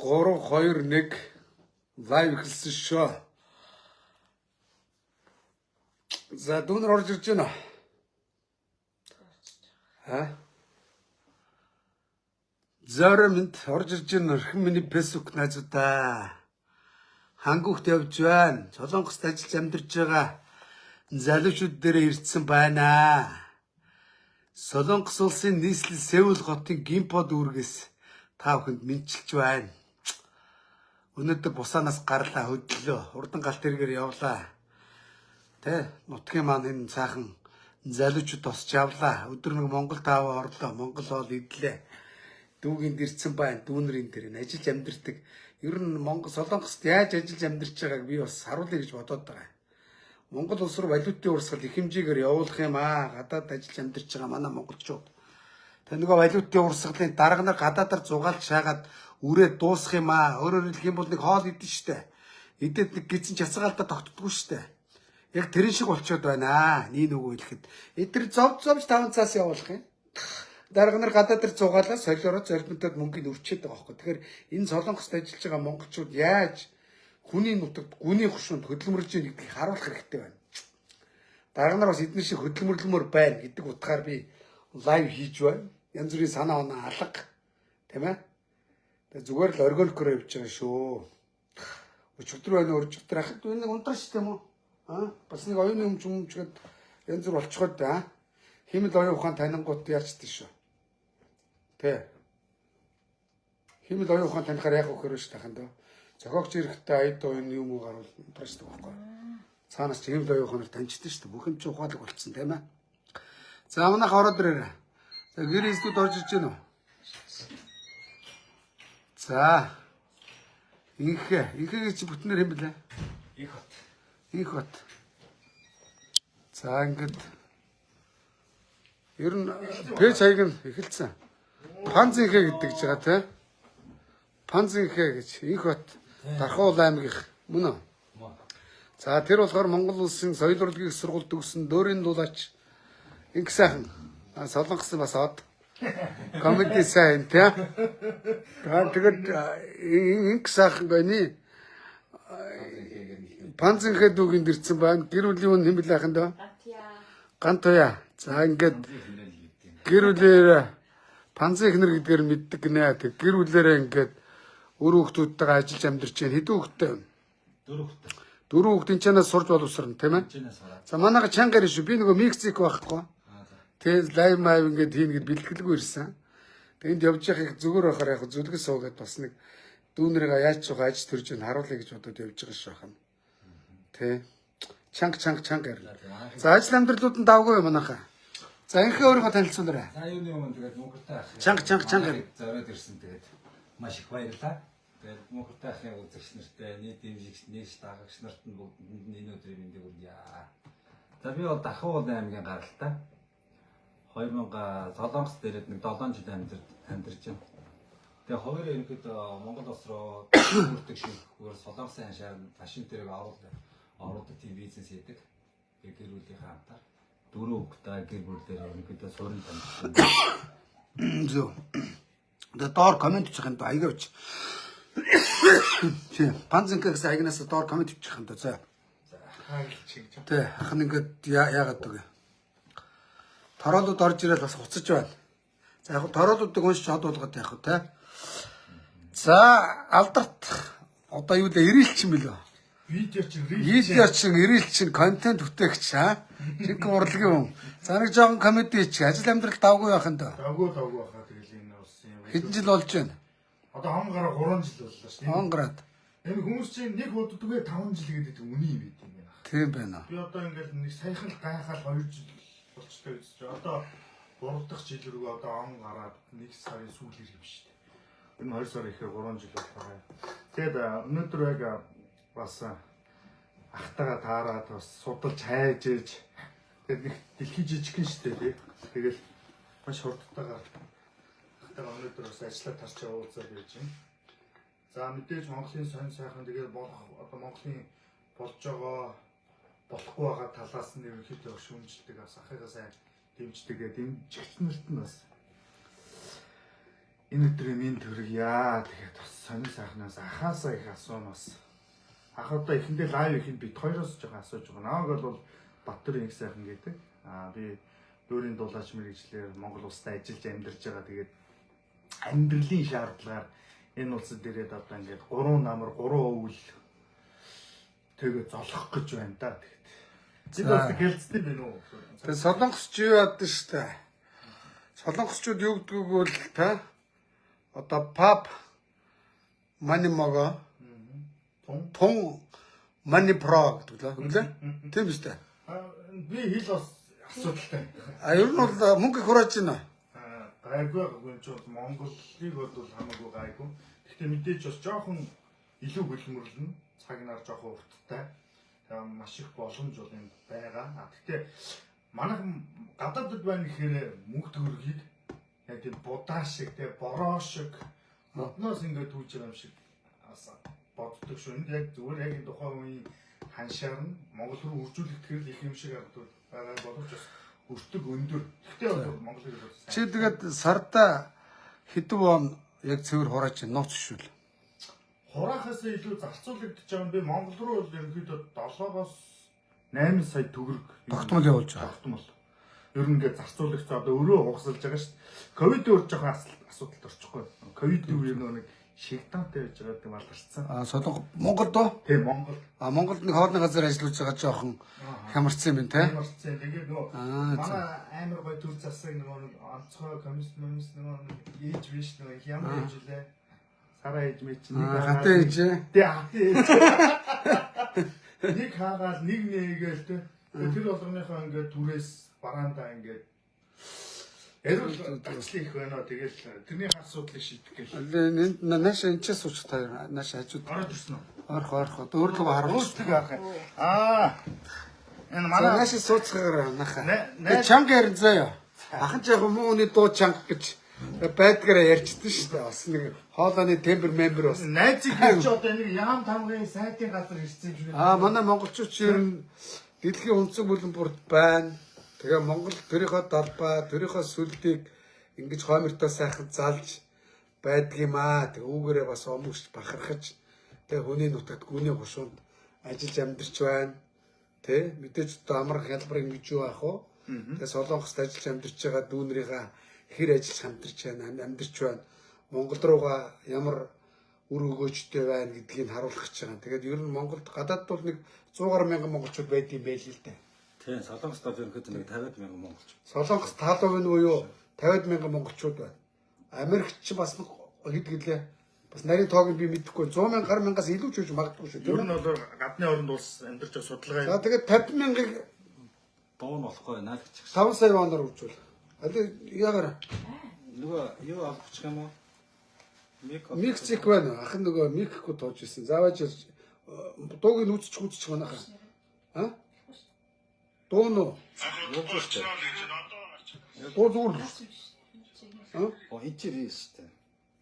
3 2 1 лайв эхэлсэн шүү. За дүүнэр орж ирж байна. Зоримт орж ирж байна. Орхон миний фэйсбુક найзуудаа. Хангуйт явж байна. Солонгост ажиллаж амьдарч байгаа залуучууд дээрээ ирдсэн байна. Солонгос улсын нийслэл Сеул хотын Гимпод үүргээс та бүхэнд мэдчилж байна. Өнөөдөр бусаанаас гарлаа хөдлөө. Урдан галт тэргээр явлаа. Тэ нутгийн маань энэ цаахан залуучууд тосч явлаа. Өдөр нэг Монгол тааваа орлоо. Монгол хоол идлээ. Дүүгийн дэрцэн байна. Дүүнэрийн дээр нь ажиллаж амьдэрдэг. Ер нь Монгол Солонгост яаж ажиллаж амьдарч байгааг би бас харуулъя гэж бодоод байгаа. Монгол улс руу валютын урсгал их хэмжээгээр явуулах юм аа. Гадаад ажиллаж амьдарч байгаа манай монголчууд. Тэ нөгөө валютын урсгалын дарга нар гадаадаар зугаалж шаагаад үрээ дуусах юм аа. Өөрөөр хэлэх юм бол нэг хоол идэн штэ. Идэд нэг гизэн чацгаалдаа тогтдоггүй штэ. Яг тэрэн шиг болчиход байна. Нэг нөгөө хэлэхэд эдгээр зовж 5 цаас явуулах юм. Дарга нар гадаадаар зугаалаа солиороо зорилмтод мөнгөний өрчөөд байгаа байхгүй. Тэгэхээр энэ Солонгост ажиллаж байгаа монголчууд яаж хүний нутагт гүний хушуунд хөдөлмөрлж байгаа гэдгийг харуулах хэрэгтэй байна. Дарга нар бас эдгээр шиг хөдөлмөрлөмөр байна гэдэг утгаар би лайв хийж байна. Янз бүрийн санаа оноо алга тийм ээ. Тэгээ зүгээр л оргонкоор явж байгаа шүү. Өчигдөр байна өржигдөр ахад энэ унтраа шүү тийм үү? Бас нэг оюуны өмчгээд янз бүр болчиход химэл оюун ухаан танингууд яарчдээ шүү. Тэ. Химэл оюун ухаан танихаар яг өгөхөр шүү таханд. Зохиогч эрэхтэй аяд оюун юм уу гарвал унтраа шүү байхгүй. Цаанаас ч химэл оюун ухаанаар таньчдээ шүү. Бүх юм чи ухаалаг болцсон тийм ээ. За манайх ороод ирээрээ. За гэрээсдүүд орж иж гэнэ үү? За. Инхээ чи бүтнээр хэм блэ? Их хот. За ингээд ер нь пэйж хаяг нь эхэлсэн. Панзинхэ гэдэг ч байгаа тий. Панзинхэ гэж их хот Дархуул аймгийнх мөн үү? За тэр болохоор Монгол улсын соёл урлагийн сургууль төгссөн дөөрийн дулаач инх сайхан Солонгосын бас од комеди сайн тий. Тэгээд инх сайхан гэнэ Панзинхэ дүүгийн дэрцэн байна. Гэр бүлийн хүн хэмбэл ахын дөө? Гантуя. За ингээд гэр бүлээр Панзинхнэр гэдгээр мэддэг гинэ. Тэг гэр бүлээрээ ингээд өр хүүхдүүдтэйгээ ажиллаж амьдарч байна. Хэдэн хүүхдтэй вэ? 4 хүүхдийн чанаас сурж боловсрно тийм ээ. За манайха чангаар шүү. Би нөгөө Мексик байхгүй. Тэгээд лайв майв ингээд хийн гэд бэлтгэлгүй ирсэн. Тэнд явж байхыг зүгээр байхаар яг зүлгэн суугаад бас нэг дүүнэрээ яаж ч аж төрж нь харуулъя гэж бодоод явж байгаа шүү хаа. Тэ. Чанга арил. За ажил амьдралууд нь давгүй юм манайхаа. За инхээ өөрийгөө танилцуулаарай. За юуны өмнө тэгээд мөнхөртэй ах. Чанга. Зориод ирсэн тэгээд маш их баярлалаа. Тэгээд мөнхөртэй ахын үзэгч нартай, нийт дэмжигч, нийт дагагч нарт нь бүгдэнд нь энэ өдрийн мэндийг хүргье. За би бол Дархуул аймгийн гаралтай. 2000 Солонгос дээрээ нэг 7 жил амьдарч байна. Тэгээ хоёр ерөнхийдөө Монгол улс руу хүрдэг шийдвэр Солонгосын хашаар машин тэрэг оруулдаг тийм бизнес хийдэг. Тэгээ гэр бүлийнхээ хамтаар 4 хүүхдтэй гэр бүлээр ерөнхийдөө суурин тамирчин. Зөө. Тэгээ доор комент хийх юм да аягаач. Чи Панзинхэ гэсэн аягнаас доор комент хийх юм да. За. Тэ ах ингээд яагаад вэ? Тороолууд орж ирэл бас хуцаж байна. За яг тороолуудыг уншиж хад болгоод явах те. За алдарт одоо юу лээ ирээлч юм билүү? Видео чинь ирээлч контент бүтээгч Жинхэнэ урлагийн хүн. За нэг жоохон комеди хийчих. Ажил амьдрал давгүй байх нь дөө. Давгүй байхаа тэгэл энэ улсын юм. Хэдэн жил болж байна? Одоо хон гараа 3 жил боллоо шүү дээ. Хон гараад. Энэ хүмүүс чинь нэг удаагүй 5 жил гэдэг үний юм байт юм байна. Тийм байна. Би одоо ингээл нэг саяхан л гайхаал 2 жил болчихтой үзэж байгаа. Одоо 3 дахь жил рүү одоо он гараад 1 сарын сүүл ирэх юм шүү дээ. Энэ 2 сар ихээр 3 жил боллоо. Тэгээд өнөөдөр яг бас ахтайгаа таараад бас судалж хайж ээж тэгээд нэг дэлхий жижигхэн шүү дээ тий. Тэгэл маш хурдтайгаар ахтайгаа өнөөдөр бас ажиллаа тарч явуулзаа гэж юм. За мэдээж Монголын сонь сайхан тэгээд болох одоо Монголын болж байгаа болохгүй байгаа талаас нь ерөнхийдөө шүүмжилдэг бас ахыгаа сайн дэмждэг гэдэг дэмжигч нарт нь бас энэ өдрийн минь төргийа тэгээд бас сонир сайхнаас ахаасаа их асуун бас. Ах одоо эхэндээ лайв ихэнд бит хоёроос жоохон асууж байгаа. Нааг бол Баттар их сайхан гэдэг. Би өөрийн дулаач мэрэгчлэр Монгол улсад ажиллаж амьдарч байгаа. Тэгээд амьдралын шаардлагаар энэ улсад ирээд одоо ингээд 3 намар 3 өвөл тэгээ золох гэж байна да. Тэгээд бид бас гэлцтэй байна уу? Тэгээ солонгосч юу яадаг штэ. Солонгосчууд юу гэдгийг бол та одоо пап манимого тун мани про гэдэг лээ. Үгүй тийм штэ. Би хэл бас асуудалтай. Ер нь бол мөнгө их хурааж байна. Гайгүй гэнч бол Монголыг бол хамаагүй гайгүй. Гэхдээ мэдээж бас жоохон илүү хөлмөрлөн, цаг нар жоохон урттай. Тэгээ маш их боломж бол энэ байгаа. Гэхдээ манайхан гадаадд байна гэхээр мөнгө төгрөгийг яг тийм будаа шиг, тэгээ бороо шиг модноос ингээд түүж байгаа юм шиг боддог шүү. Энд яг зүгээр яг энэ тухайн үеийн ханшаар нь Монгол руу үржүүлэх тэгэхээр их юм шиг харагдав. Байгаа боловч бас өртөг өндөр. Гэхдээ бол Монголыг бол Чи тэгээд сарда хэдэн вон яг цэвэр хурааж байна нууц шүүл. Хураахаас илүү зарцуулагдаж байгаа нь би Монгол руу бол ерөнхийдөө 7-оос 8 сая төгрөг Тогтмол явуулж байгаа. тогтмол. Ер нь ингээд зарцуулагч одоо өрөө хугасалж байгаа шүү дээ. Ковид өөр жоохон асуудалд орчихгүй. Ковидын үеэр нэг шигтантай байж байгаа гэдэг малгарцсан. Солонго Монгол доо. Тийм Монгол. Монголд нэг хоолны газар ажиллаж байгаа жоохон хямарсан юм те. Марцсан. Тэгээд нөгөө манай амар гой төр засаг нөгөө онцгой коммунист нөгөө ээж биш нөгөө ямар ээж лээ. Сараа ээж мэд чинь нэг хатаа ээж. Тэ хатаа ээж. Нэг хаагаал нэг нэгээл тэ. Тэр болгоныхоо ингээд түрээс бараандаа ингээд эрүүл ажил их байна. Тэгэл тэрний асуудлыг шийдэх гээл. Нааш энэ ч сууч таа. Нааш хажууд. Ороод ирсэн үү? Орох. Өөрлөгөө харуулж. Энэ манай Нааш сууцгаар наха. Чанга ярин заяа. Ахын жаахан мууны дуу чанга гэж байдгаараа ярьчихдээ шүү дээ. Бас нэг хоолойны тембер мембер бас. найзыг гэж одоо нэг яам тамгын сайтын газар ирсэн юм шиг. Манай монголчууд ер нь дэлхийн өнцөг бүлэмбүрт байна. Тэгээ Монгол төрийнхөө далбаа, төрийнхөө сүлдийг ингэж хоймортой сайхан залж байдаг юм аа. Тэгээ үүгээрээ бас омгш бахархаж тэгээ хүний нутагт гүний гушуунд ажиллаж амьдарч байна. Тэ мэдээж одоо амар хялбар ингэж юу аах вэ? Тэгээ солонгост ажиллаж амьдарч байгаа дүүнрийнхаа хэр ажиллаж амьдарч байна. Монгол руугаа ямар үр өгөөжтэй байна гэдгийг харуулах гэж байгаа. Тэгээд ер нь Монголд гадаад бол нэг 100 мянган монголчууд байдсан байл л дээ. Тийм, Солонгост ерөнхийдөө нэг 50 мянган монголч. Солонгос 70% нь буюу 50 мянган монголчууд байна. Америкч ч бас хэд гэлээ. Бас нарийн тоог би мэдэхгүй 100 мянгаас илүү ч үж магадгүй шүү. Ер нь бол гадны оронд улс амьдарч байгаа судалгаа. За тэгээд 50 мянгаыг Дуу нь болохгүй наалагч. 5 сая оноор үржүүл. Аль яагаар Нөгөө юу авчих юм уу? Мексик байна. Ах нөгөө Мексико тооч ирсэн. Зааваж дууг нь үзчих манайха. А? Дуу нь дуу зүгээр. Оо хичээр шүү дээ.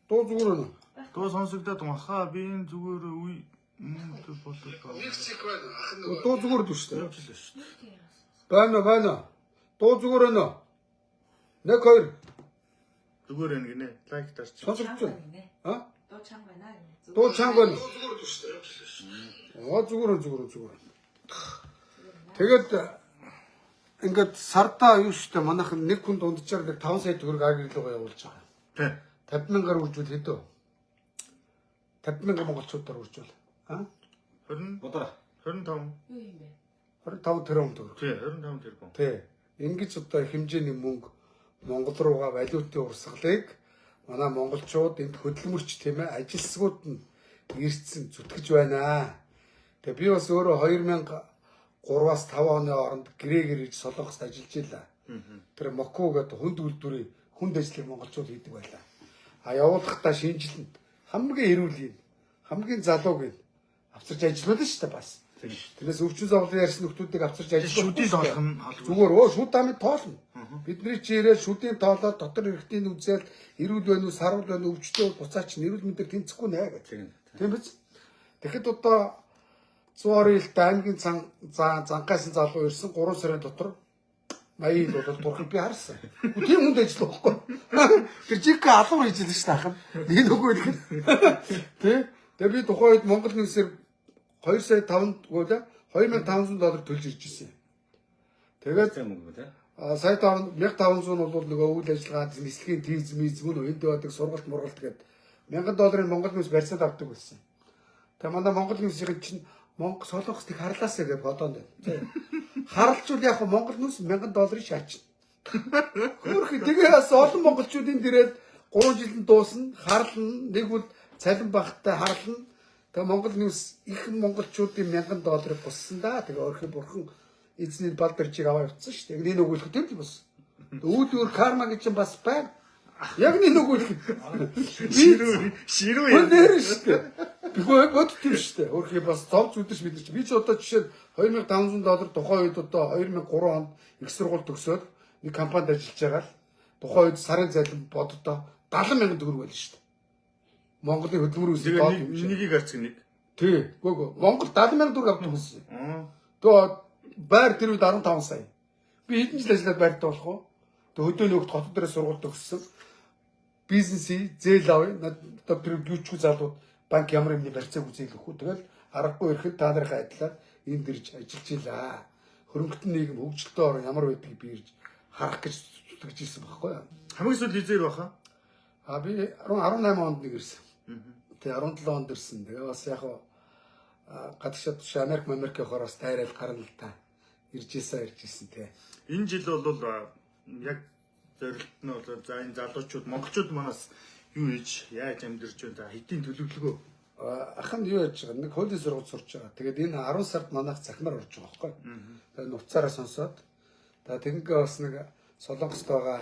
Дуу зүгээр нь. Дуу сонсогдоод махаа би энэ зүгээр үе мөнгө болоо. Мексик байна. Ах нөгөө дуу зүгээр дүү шүү дээ. Байна. Дуу зүгээр нь. Нэг хоёр. Зүгээр энэ гинэ. Лайк тарч. Сонсогдож байна. А? Дуу чанга байна. Дуу чанга байна. Зүгээр. Тэгээд ингээд сарда юу штэ манайхан нэг хүн дунджаар нэг 5 сая төгрөг агрилуугаа явуулж байгаа. Тий. 50 мянгаар үржүүл хэдөө? 50 мянган монголчуудаар үржүүл. А? 20 Бодоо. 25. Юу юм бэ? 25 тэрбум төгрөг. Тий, 25 тэрбум. Тий. Ингэж одоо хэмжээний мөнгө Монгол руугаа валютын урсгалыг манай монголчууд энд хөдөлмөрч тийм ээ ажилсгууд нь ирсэн зүтгэж байна. Тэгээ би бас өөрөө 2003-аас 5 оны хооронд гэрээгээр ирж Солонгост ажиллаж илаа. Тэр Моко гэдэг хүнд үйлдвэрийн хүнд ажлыг монголчууд хийдэг байлаа. А явуулахдаа шинжилнэ. Хамгийн эрүүл хамгийн залууг авчирч ажиллаулна шүү дээ бас. Тэрнээс өвчин зовлон ярьсан нөхдүүдийг авчирч ажиллаулна. Шүдийн тоолох нь Зүгээр шүд амын тоолно. Бидний чи ирээд шүдийн тоолоод дотор эрхтийн үзэл эрүүл байна уу, сарвал байна уу, өвчтөө буцаач эрүүл мэндээр тэнцэхгүй нэ гэж. Тийм биз? Тэгэхэд одоо 100 орын илт аймгийн занхайсан залуу ирсэн 3 сарын дотор Маяг бол турхал би харсан. Тийм хүнд ажил байхгүй. Тэр жиг алуур хийж байдаг шүү дээ ахын. Нэг нөгөө л тий. Тэгээ би тухайн үед Монгол Нүүсээр 2 сая 5 гоо $2500 төлж ирж ирсэн. Тэгээд мөнгө тий. сая 1500 нь бол нөгөө үйл ажиллагаа нислэгийн тийз мизм нь энд байдаг сургалт мургалт гэдэг $1000 Монгол Нүүс барьсаад авдаг байсан. Тэгээ манай Монгол Нүүсийн чинь Монгол Солонгостыг харлаасаа гэж бодоод байна. Харалчвал яг Монгол Нүүс $1000 шаачна. Хөрхи тэгээ бас олон монголчуудын дээрээ 3 жилд дуусна, харлна, нэг бол цалин багтаа харлна. Тэгээ Монгол Нүүс их монголчуудын $1000 буссан да. Тэгээ өөрхий бурхан эзний бал барьжиг аваа явцсан шүү дээ. Нэг нөгөөлөх тийм л бас. Үүдүүр карма гэж юм бас байна. Яг нэг нөгөөлөх. Ширүү нэр шүү дээ. Би бодчих шүү дээ. Өөрхий бас зовж үдэрч мэдэрч. Би ч одоо жишээ $2500 тухайн үед одоо 2003 онд их сургууль төгсөөд нэг компанид ажиллаж байгаа л тухайн үед сарын цалин боддоо $70,000 байл шүү дээ. Монголын хөдөлмөрийн үсэг доод юм шиг. нэгийг харцг нэг. Тий, гоо. Монгол $70,000 авдаг байсан. Тэгээ байр тэр үед 15 сая. Би хэдэн жил ажиллаад байртай болох уу? Тэгээ хөдөөний хөвгт хотод дээрээ сургууль төгссөн. Бизнесийн зээл авъя. Одоо тэр юучгүй залууд банк ямар юмны барьцааг үзээл өгөх үү. Тэгэл аргагүй ирэхэд та нарынхаа адилаар энд ирж ажиллаж илаа. Хөрөнгөтөн нийгэм хөгжилтэй орн ямар байдгийг би ирж харах гэж зүтгэж ирсэн байхгүй юу? Хамгийн сүүл хизээр баха. Би 18 онд нэг ирсэн. Тэгээ 17 онд ирсэн. Тэгээ бас яг гадагшаад Америкийн хороос тайрал гарна л та. Ирж ирсэн тий. Энэ жил бол яг зорилт нь бол за энэ залуучууд монголчууд манаас юу хийж яаж амьдарч байна. Хэдийн төлөвлөгөө. Ахын юу яаж байгаа? Нэг хуулийн сургууль сурч байгаа. Тэгээд энэ 10 сард манайх захимаар орж байгаа байхгүй. Тэгээд нуцаараа сонсоод тэгэнгээ бас нэг Солонгост байгаа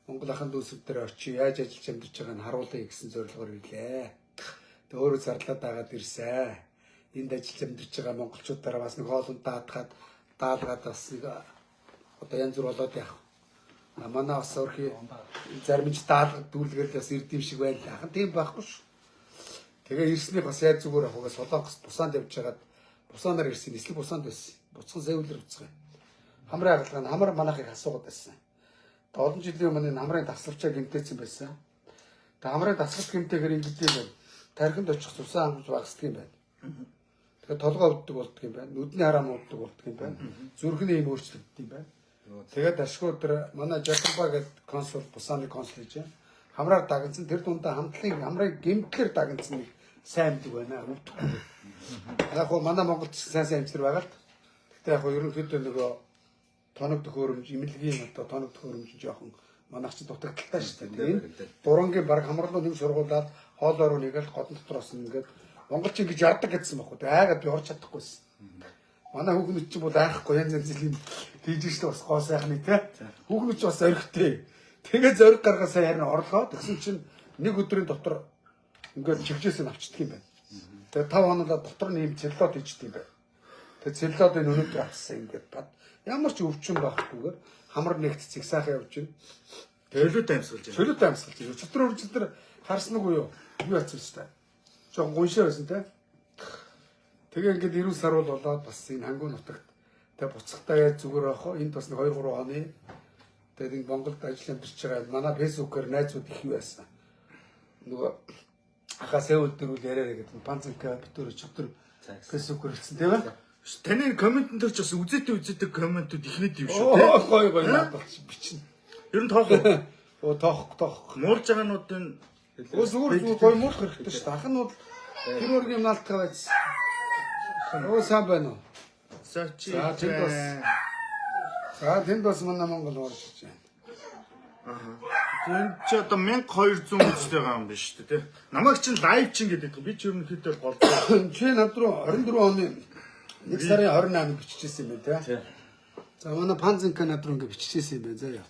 Монгол ахын дүүсүүд дээр очиж яаж ажиллаж амьдарч байгааг нь харуулъя гэсэн зорилгоор ирлээ. Тэгээд өөрөө зарлаад дагаад ирсэн. Энд ажиллаж амьдарч байгаа монголчуудаараа бас нэг хоолунд даатгаад даалгаад бас нэг одоо янз бүр болоод яах. Манай бас өөрхий зарим ч даалгад дүүлгээд бас ирдэм шиг байл. Ахын тийм байхгүй шүү. Тэгээ ирснээр бас яаж зүгээр ахугаас Солонгост бусаанд явж хагаад бусаанаар ирсэн. Нислэг бусаанд байсан. Буцхан зэвлэр буцгаа. Хамрын хаалга нь хамар манахыг асуугаад байсан. Тэгээ олон жилийн өмнө энэ хамрын тасалчаа гэмтээсэн байсан. Тэгээ хамрын тасалч гэмтээгээр ингэдэг юм байна. Тархинд очих цусан хангаж багсдаг юм байна. Тэгээ толгой өвддөг болдго юм байна. Нүдний хараа мууддаг болдго юм байна. Зүрхний юм өөрчлөгддөг юм байна. Тэгээд ашгүй өдөр манай Жакарба гэдэг консул бусааны консул гэж хамраар дагнсан тэр дундаа хамтлагийн хамрын гэмтлэр дагнсан нэг сайн мэдэг байна. Өвдөхгүй. Яг гоо манай Монголд сайн амжилт байгаа л. Гэтэ яг гоо ерөнхийдөө нөгөө тоног төхөөрөмж, имлэгийн одоо тоног төхөөрөмж жоохон манайх ч дутагдaltaй шүү дээ. Энэ дурангийн баг хамралууд нэг сургуулаад хоолоор нэгээл годон дотроос ингээд монголч ингэж ярддаг гэсэн баггүй. Айгаад би орч чадахгүйсэн. Манай хүүхнүүд чинь бол айхгүй янз янзын хийж штэ бас гоо сайхны те. Хүүхнүүд ч бас орхитой. Тэгээ зориг гаргасаа харин орлоо. Тэгсэн чинь нэг өдрийн дотор ингээд чивжээс нь авчдаг юм байна. Тэгээ 5 хоногоо дотор нь юм целлод хийждэг юм байна. Тэгээ целлодыг өнөөдөр авсан ингээд бад ямар ч өвчин багхгүйгээр хамар нэгтцэг сайхан явж байна. Төлөвлөлт амьсгалж байна. Төлөвлөлт амьсгалж байна. Өчтөр харсан уу юу? Юу яцсан ч та. Жон гуншаа байсан те. Тэгээ ингээд 90 сар болоод бас энэ хангуй нутагт тэгээ буцахтаа яаж зүгээр авах вэ? Энд бас нэг 2-3 оны тэгээд энэ Монголд ажил амьдарч байгаа манай фэйсбүүкээр найзууд их юу байсан. Нөгөө ахаа сэвэл дөрүүл яриараа гэдэг панцанка битүүр өчтөр фэйсбүүкээр хэлсэн тийм ээ. Таны комментэн дээр ч бас үзээтэй комментүүд ихнэд юм шүү те. Гой наадах бичнэ. Ер нь тоох уу? Тоох. Муурж байгаануудын зүгээр гой муурах хэрэгтэй шүү дээ. Ах нь бол тэр өргөм наалтгаа байц. Сайн байна уу? За тэнд бас манай Монгол орж иж байна. Тэнд ч одоо 1200 үзтэй байгаа юм биш үү те. Намайг чинь лайв чин гэдэг. Би ч ерөнхийдөө голдоо. Чи над руу 24 оны 1 сарын 28-нд биччихсэн юм байна те. За манай Панзенка над руу ингэ биччихсэн юм байна заа.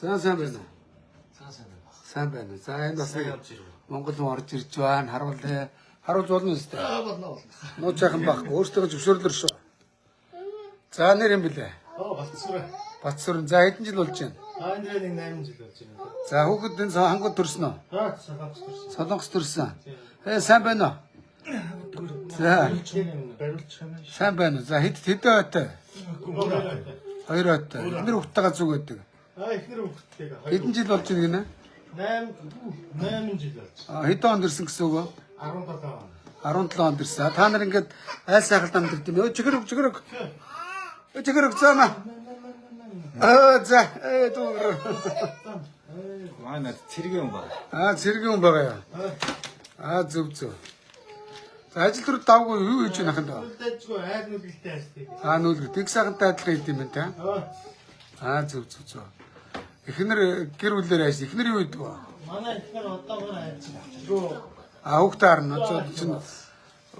За сайн байна. Сайн байна. За энэ бас Монгол руу орж ирж байна. Харуул болно үстэй. Болно. Нуу жаахан баг өөртөө зөвшөөрлөр шүү. За нэр юм блэ? Батсүр. Батсүр. За хэдэн жил болж байна? Энэ дээр нэг 8 жил болж байна. За хүүхэд энэ хангууд төрсөн үү? Солонгос төрсөн. Солонгос төрсөн. Сайн байна уу? За Барилж ханаа. сайн байна уу? За хэдэн байтай? Хоёр хатаа. Эхнэр хүүхдтэйгээ зүг байдаг. Эхнэр хүүхдтэйгээ Хэдэн жил болж байна гинэ? 8 жил болж. Хэдэн онд ирсэн гэсэн үг вэ? 17 он. 17 онд ирсэн. Та нар ингээд айл сайхалд амьдэрд юм. Чигэрэг. Чигэрэг цаана. За, дүүр. Манай цэргийн хүн байна. Цэргийн хүн байгаа яа. Зөв. За ажил руу давгүй юу хийж байна ханд. Үлдээжгүй айд нүгэлтэй хайсдаг. Нүүлгэр тэг сайхантай адилхан хийд юм байна та. Зөв. Эхнэр гэр бүлээр ажил. Эхнэр юу хийдэг вэ? Манай эхнэр одоогоор ажиллаж. Хүүхдээ харна. Чинь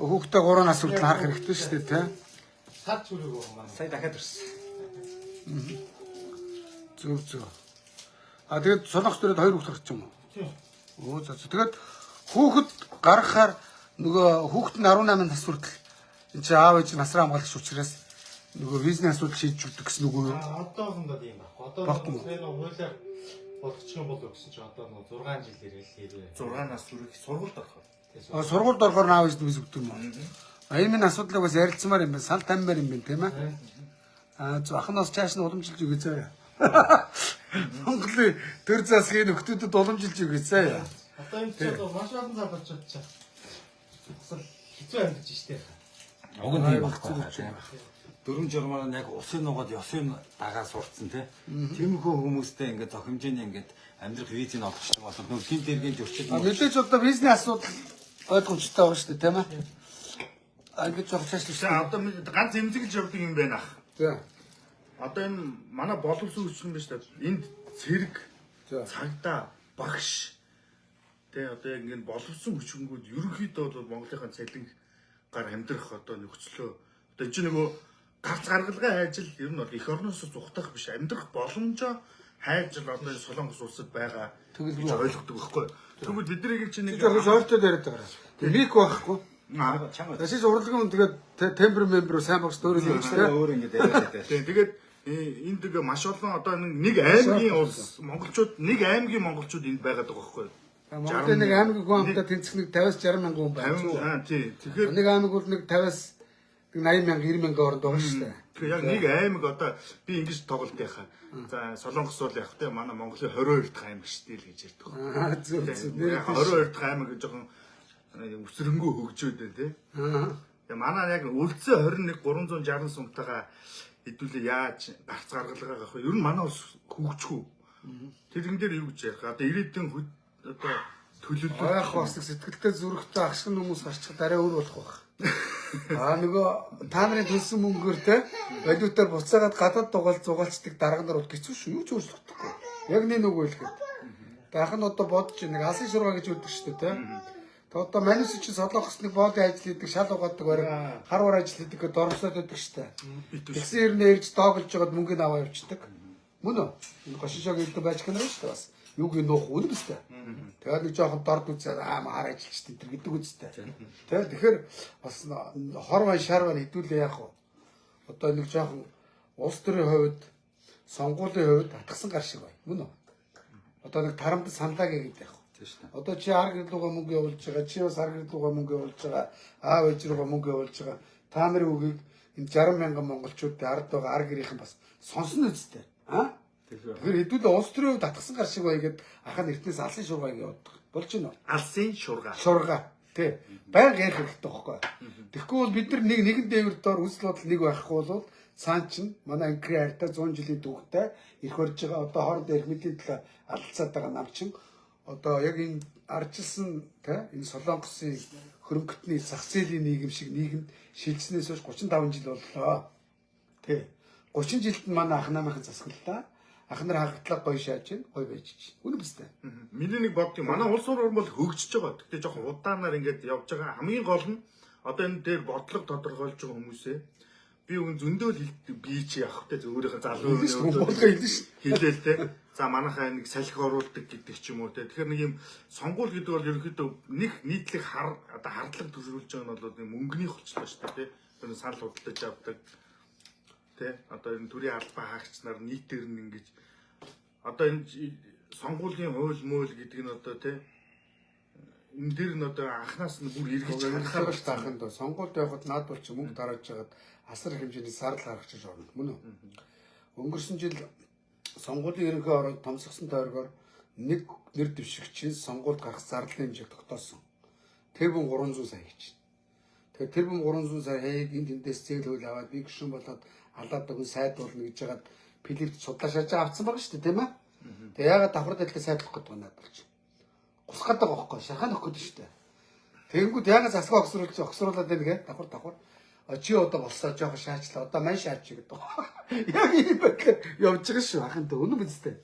хүүхдээ 3 нас хүртэл харах хэрэгтэй шүү дээ, тэ. Сад зүрэг байгаа манай. Сая дахиад ирсэн. Зөв. Тэгээд солонгос дөрөд 2 хүүхэд гарч юм уу? Тийм. За. Тэгээд хүүхэд гаргахаар нөгөө хүүхэд нь 18 нас хүртэл энэ чи аав ээж насраа хамгаалагч учраас нөгөө визний асуудал шийдэж өгдөг гэсэн үг үү? Одоохондоо юм байна. Одоо энэ хуулиар болгочих юм бол гэсэн чи одоо 6 жил ирэл 6 нас хүрэх сургуульд орох. Сургуульд орохоор аав ээж виз өгдөг юм уу? Энэ асуудлыг бас ярилцмаар юм байна. Сан таммаар юм байна, тийм ээ? Ахнаас чааш нь уламжилж өгөө заяа. Монголын төр засгийн нөхдүүдэд уламжилж өгөө заяа. Одоо энэ ч одоо маш олон залуучууд ч асал хэцүү амьдж штэ. Уг нь тийм багцаа. 4 журмаар нь яг усын нугаад ёсын дагаа сурцсан тий. Тиймэрхүү хүмүүстэй ингээд зохимжийн ингээд амьдрах визийг олгочих бол нүглийн дэргийн зөрчил. Мэдээж одоо визний асуудал ойлгомжтой байгаа шүү дээ, тийм ээ? Ингэж явах чааш За одоо ганц эмзэглэж явдаг юм байна ах. За. Одоо энэ манай боловсон хүчин биш та. Энд цэрэг, цагдаа, багш. Тэ одоо яг ингэ боловсон хүчингүүд ерөнхийдөө бол Монголынхаа цалин гар амьдрах одоо нөхцлөө. Одоо энэ чинь нөгөө гарц гаргалгаа хайжл ер нь бол эх орноос зүхтах биш амьдрах боломжоо хайжл одоо энэ Солонгос улсад байгаа гэж ойлгодог байхгүй. Тэгвэл бид нарыг чинь нэг жоохон ойртоод яриад байгаа. Мик байхгүй. чанга. Тэшиж урлагийн хүн тэгээд тембер мембер сайн багш дөөрөл юм чи тэ. Өөр ингээд яриад байдаг. тэгээд энд тэгээ маш олон одоо нэг аймгийн улс монголчууд нэг аймгийн монголчууд энд байгаад байгаа байхгүй. Монголын нэг аймаг хүн амтаа тэнцэх нэг 50-60 мянган хүн байна. Тийм. Тэгэхээр Нэг аймаг бол нэг 50-аас 80 мянга 90 мянган оронд байгаа шүү дээ. тэгэхээр яг нэг аймаг одоо би ингэж тоглолт яхаа. За Солонгос бол яг тэ манай Монголын 22 дахь аймаг шүү дээ л гэж ярьдаг. Зөв. 22 дахь аймаг жоохон өсрөнгөө хөгжөөд байна тий. Тэгээ манай яг үлдсэн 21 360 сумтайгаа хэдүүлээ яаж гарц гаргалгаа гэх вэ? Ер нь манай ус хөгжихгүй. Тэрэн дээр юу гэж ярих? Одоо ирээдүйн одоо төлөвлөлт Оях бас сэтгэлтэй зүрхтэй агшин хүмүүс гарчих дараа өөр болох байх. Нөгөө та нарын төлсөн мөнгөөр те валютаар буцаагаад гадаад дугаал зугаалцдаг дарга нар бол хэцүү шүү. Юу ч өөрчлөгдөхгүй. Яг нэг үг байлгүй. Таах нь одоо бодож нэг алсын шургаа гэж үүдэг шүү дээ те. Тэг одоо манус чи Солонгос нэг боодын ажил хийдэг, шал угаадаг бараг харвар ажил хийдэг гэдээ дормсоод байдаг шүү дээ. Тэгсэн хэрнээ ирж доогөлж жагаад мөнгөний аваа явчихдаг. Мөн үү? Энэ гошишог гэдэг байж гэнэ шүү дээ бас. Юг нуух үнэ биз дээ. Тэгээд нэг жоохон дорд үзээд маар ажилч тэр гэдэг үстэй. Тэгэхээр бас хорван шарван хэдүүлээ яах вэ? Одоо нэг жоохон улс төрийн хувьд сонгуулийн хувьд атгсан гар шиг бай. Мөн үү? Одоо нэг тарамд саналаа гэдэг яах вэ? Одоо чи ар гэрлүүгээ мөнгө явуулж байгаа, чи бас ар гэрлүүгээ мөнгө явуулж байгаа, аав ээж рүүгээ мөнгө явуулж байгаа. Та нарын үгийг энэ 60 мянган монголчуудын ард байгаа ар гэрийнхэн бас сонсно үстэй. Тэгэхээр хэдүүлээ улс төрийн хувьд атгсан гар шиг байгээд ахын эртнээс алсын шургааг явуулдаг. Болж байна уу? алсын шургаа. Шургаа. Тий. Баян ярих хэрэгтэй байхгүй. Тэгэхгүй бол бид нар нэгэн дээвэр доор үсэл бодол нэг байхгүй бол цаан чинь манай анкри хайртай 100 жилийн түүхтэй ирэх барьж байгаа одоо хооронд ирэх мэдлийн төлөө алцаад байгаа нам чин одоо яг энэ арчилсан тий энэ Солонгосын хөрөнгөтний зах зээлийн нийгэм шиг нийгэмд шилжснээс хойш 35 жил боллоо. Тий. 30 жилд нь манай ах намынхан засаглалаа. Ах нар хагтлаа гоё шааж байна, гоё байж чинь. Үнэ биз дээ. Миний нэг боддог юм. Манай улс орн бол хөгжиж байгаа. Гэхдээ жоохон удаанаар ингээд явж байгаа. Хамгийн гол нь одоо энэ дээр бодлого тодорхойлж байгаа хүмүүсээ би өгн зөндөөл бий чи явах те өөрийнхөө залуу бодлого хэлнэ шүү. хэлээл те. За манайхаа нэг салхи оруулдаг гэдэг ч юм уу те. Тэгэхээр нэг юм сонгуул гэдэг бол ерөнхийдөө нэг нийтлэг одоо хардлага төсрүүлж байгаа нь бол нэг мөнгөний холчлоо шүү дээ те. Тэр санал худалдаж авдаг. Тэ одоо энэ төрийн албан хаагч нар нийтээр нь ингэж одоо энэ сонгуулийн хууль мөөл гэдэг нь одоо тэ энэ дээр нь одоо анханаас нь бүр эргэж харахаар харахаар таахын доо сонгуульд явахад наад бол чи мөнгө тарааж жагаад асар хэмжээний сарл харагчиж орно мөн үү? Өнгөрсөн жил сонгуулийн ерөнхий орон томсгосон тойргоор нэг нэр дэвшигчийн сонгуульд гарах зардалын хэмжээ тогтоосон. Тэр бүм 300 сая гэж. Тэгэхээр тэр бүм 300 сая хаяг энэ тэндээс зээл хөл аваад би гүшин болоод алдаад өгөн сайдуулна гэж хагаад Филиппт судлаа шааж авцсан байгаа шүү дээ, тийм ээ. Тэгээ яагаад давхар дэлхий сайдлах гэдэг нь надад болж. Гусгаад байгаа байхгүй, шархаа нөх гэдэг шүү дээ. Тэгэнгүүт яагаад засгаа огсруулаад байна гэ давхар. Чи одоо болсоо жоохон шаачлаа. Одоо маань шаач гэдэг. Яг ийм байдлаар явж байгаа шүү. Ахын дэ үнэн биз дээ.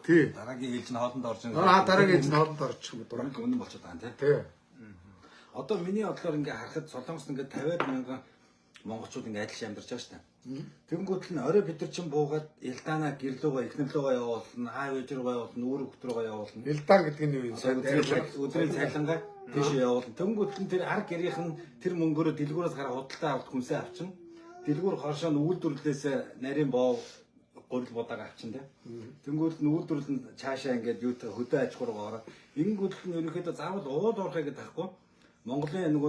Тий. Дараагийн ээлж нь хоолнд орж Дараагийн ээлж нь хоолнд орчих юм дураа. Үнэн болчиход байгаа тийм. Тий. Одоо миний бодлоор ингээ харахад Солонгост ингээ 50-аад мянган монголчууд ингээ адилхан амьдарч байгаа шүү дээ. Тэнгүүтэл нь орой бид нар чинь буугаад Элдана гэрлүүгээ эхнэлүүгээ явуулна, аав ээж рүүгээ явуулна, үүр хөлт рүүгээ явуулна. Элдан гэдэг нь юу юм? Өдрийн цайлангаа тийшээ явуулна. Тэнгүүтэл нь тэр ар гэрийнх нь тэр мөнгөөрөө дэлгүүрээс гараа худалдаа авалт хүнсээ авчин. Дэлгүүр хоршоо нь үйлдвэрлэлээс нарийн боо гурил бодог авчин тэ. Тэнгүүтэл нь үйлдвэрлэл нь цаашаа ингээд юу хөдөө аж ахуйгаа ороо. Ингэнгүүтэл нь ерөнхийдөө заавал уул уурхай гэдэг ахгүй. Монголын нэг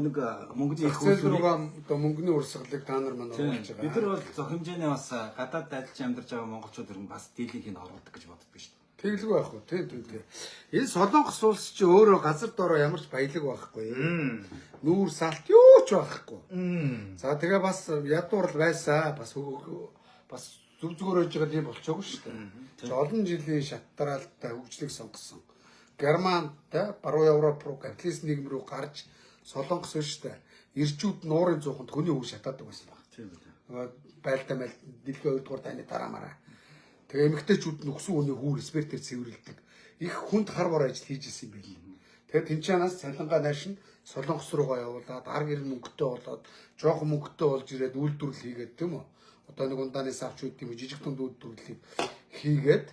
мөнгөний их хөлсрүүгээ одоо мөнгөний урсгалыг та нар маань оруулж байгаа. Бид нар бол зөх хэмжээний бас гадаад ажиллаж амьдарч байгаа монголчууд ер нь бас дийлийнх нь оруулдаг гэж боддог шүү дээ. Тэглэг байх уу? Тийм. Энэ Солонгос улс чи өөрөө газар доороо ямарч баялаг байхгүй. Нүүр салт юу ч байхгүй. За тэгээ бас ядуурл байсаа бас зүг зүгээр байж байгаа юм болчихоогүй шүү дээ. Олон жилийн шатраалтай хөгжлийг сонгосон. Германтай баруун Европ руу капиталист нийгэм рүү гарч Солонгос шүү дээ. Ирчүүд нуурын цууханд хүний үг шатаадаг байсан баг. Тийм үү. Байлдаа дэлхийн 2 дугаар дайны тараамаараа. Тэгээ эмэгтэйчүүд нь өгсөн үний хүүр спертээр цэвэрлдэг. Их хүнд хар бор ажил хийж исэн юм байл. Тэгээ тэнчанаас цалингаа наашин Солонгос руугаа явуулаад ар гэр мөнгөтэй болоод жоохон мөнгөтэй болж ирээд үйлдвэрлэл хийгээд тийм үү? Одоо нэг ундааны савч үүд юм жижиг тунд үйлдвэрлэлийг хийгээд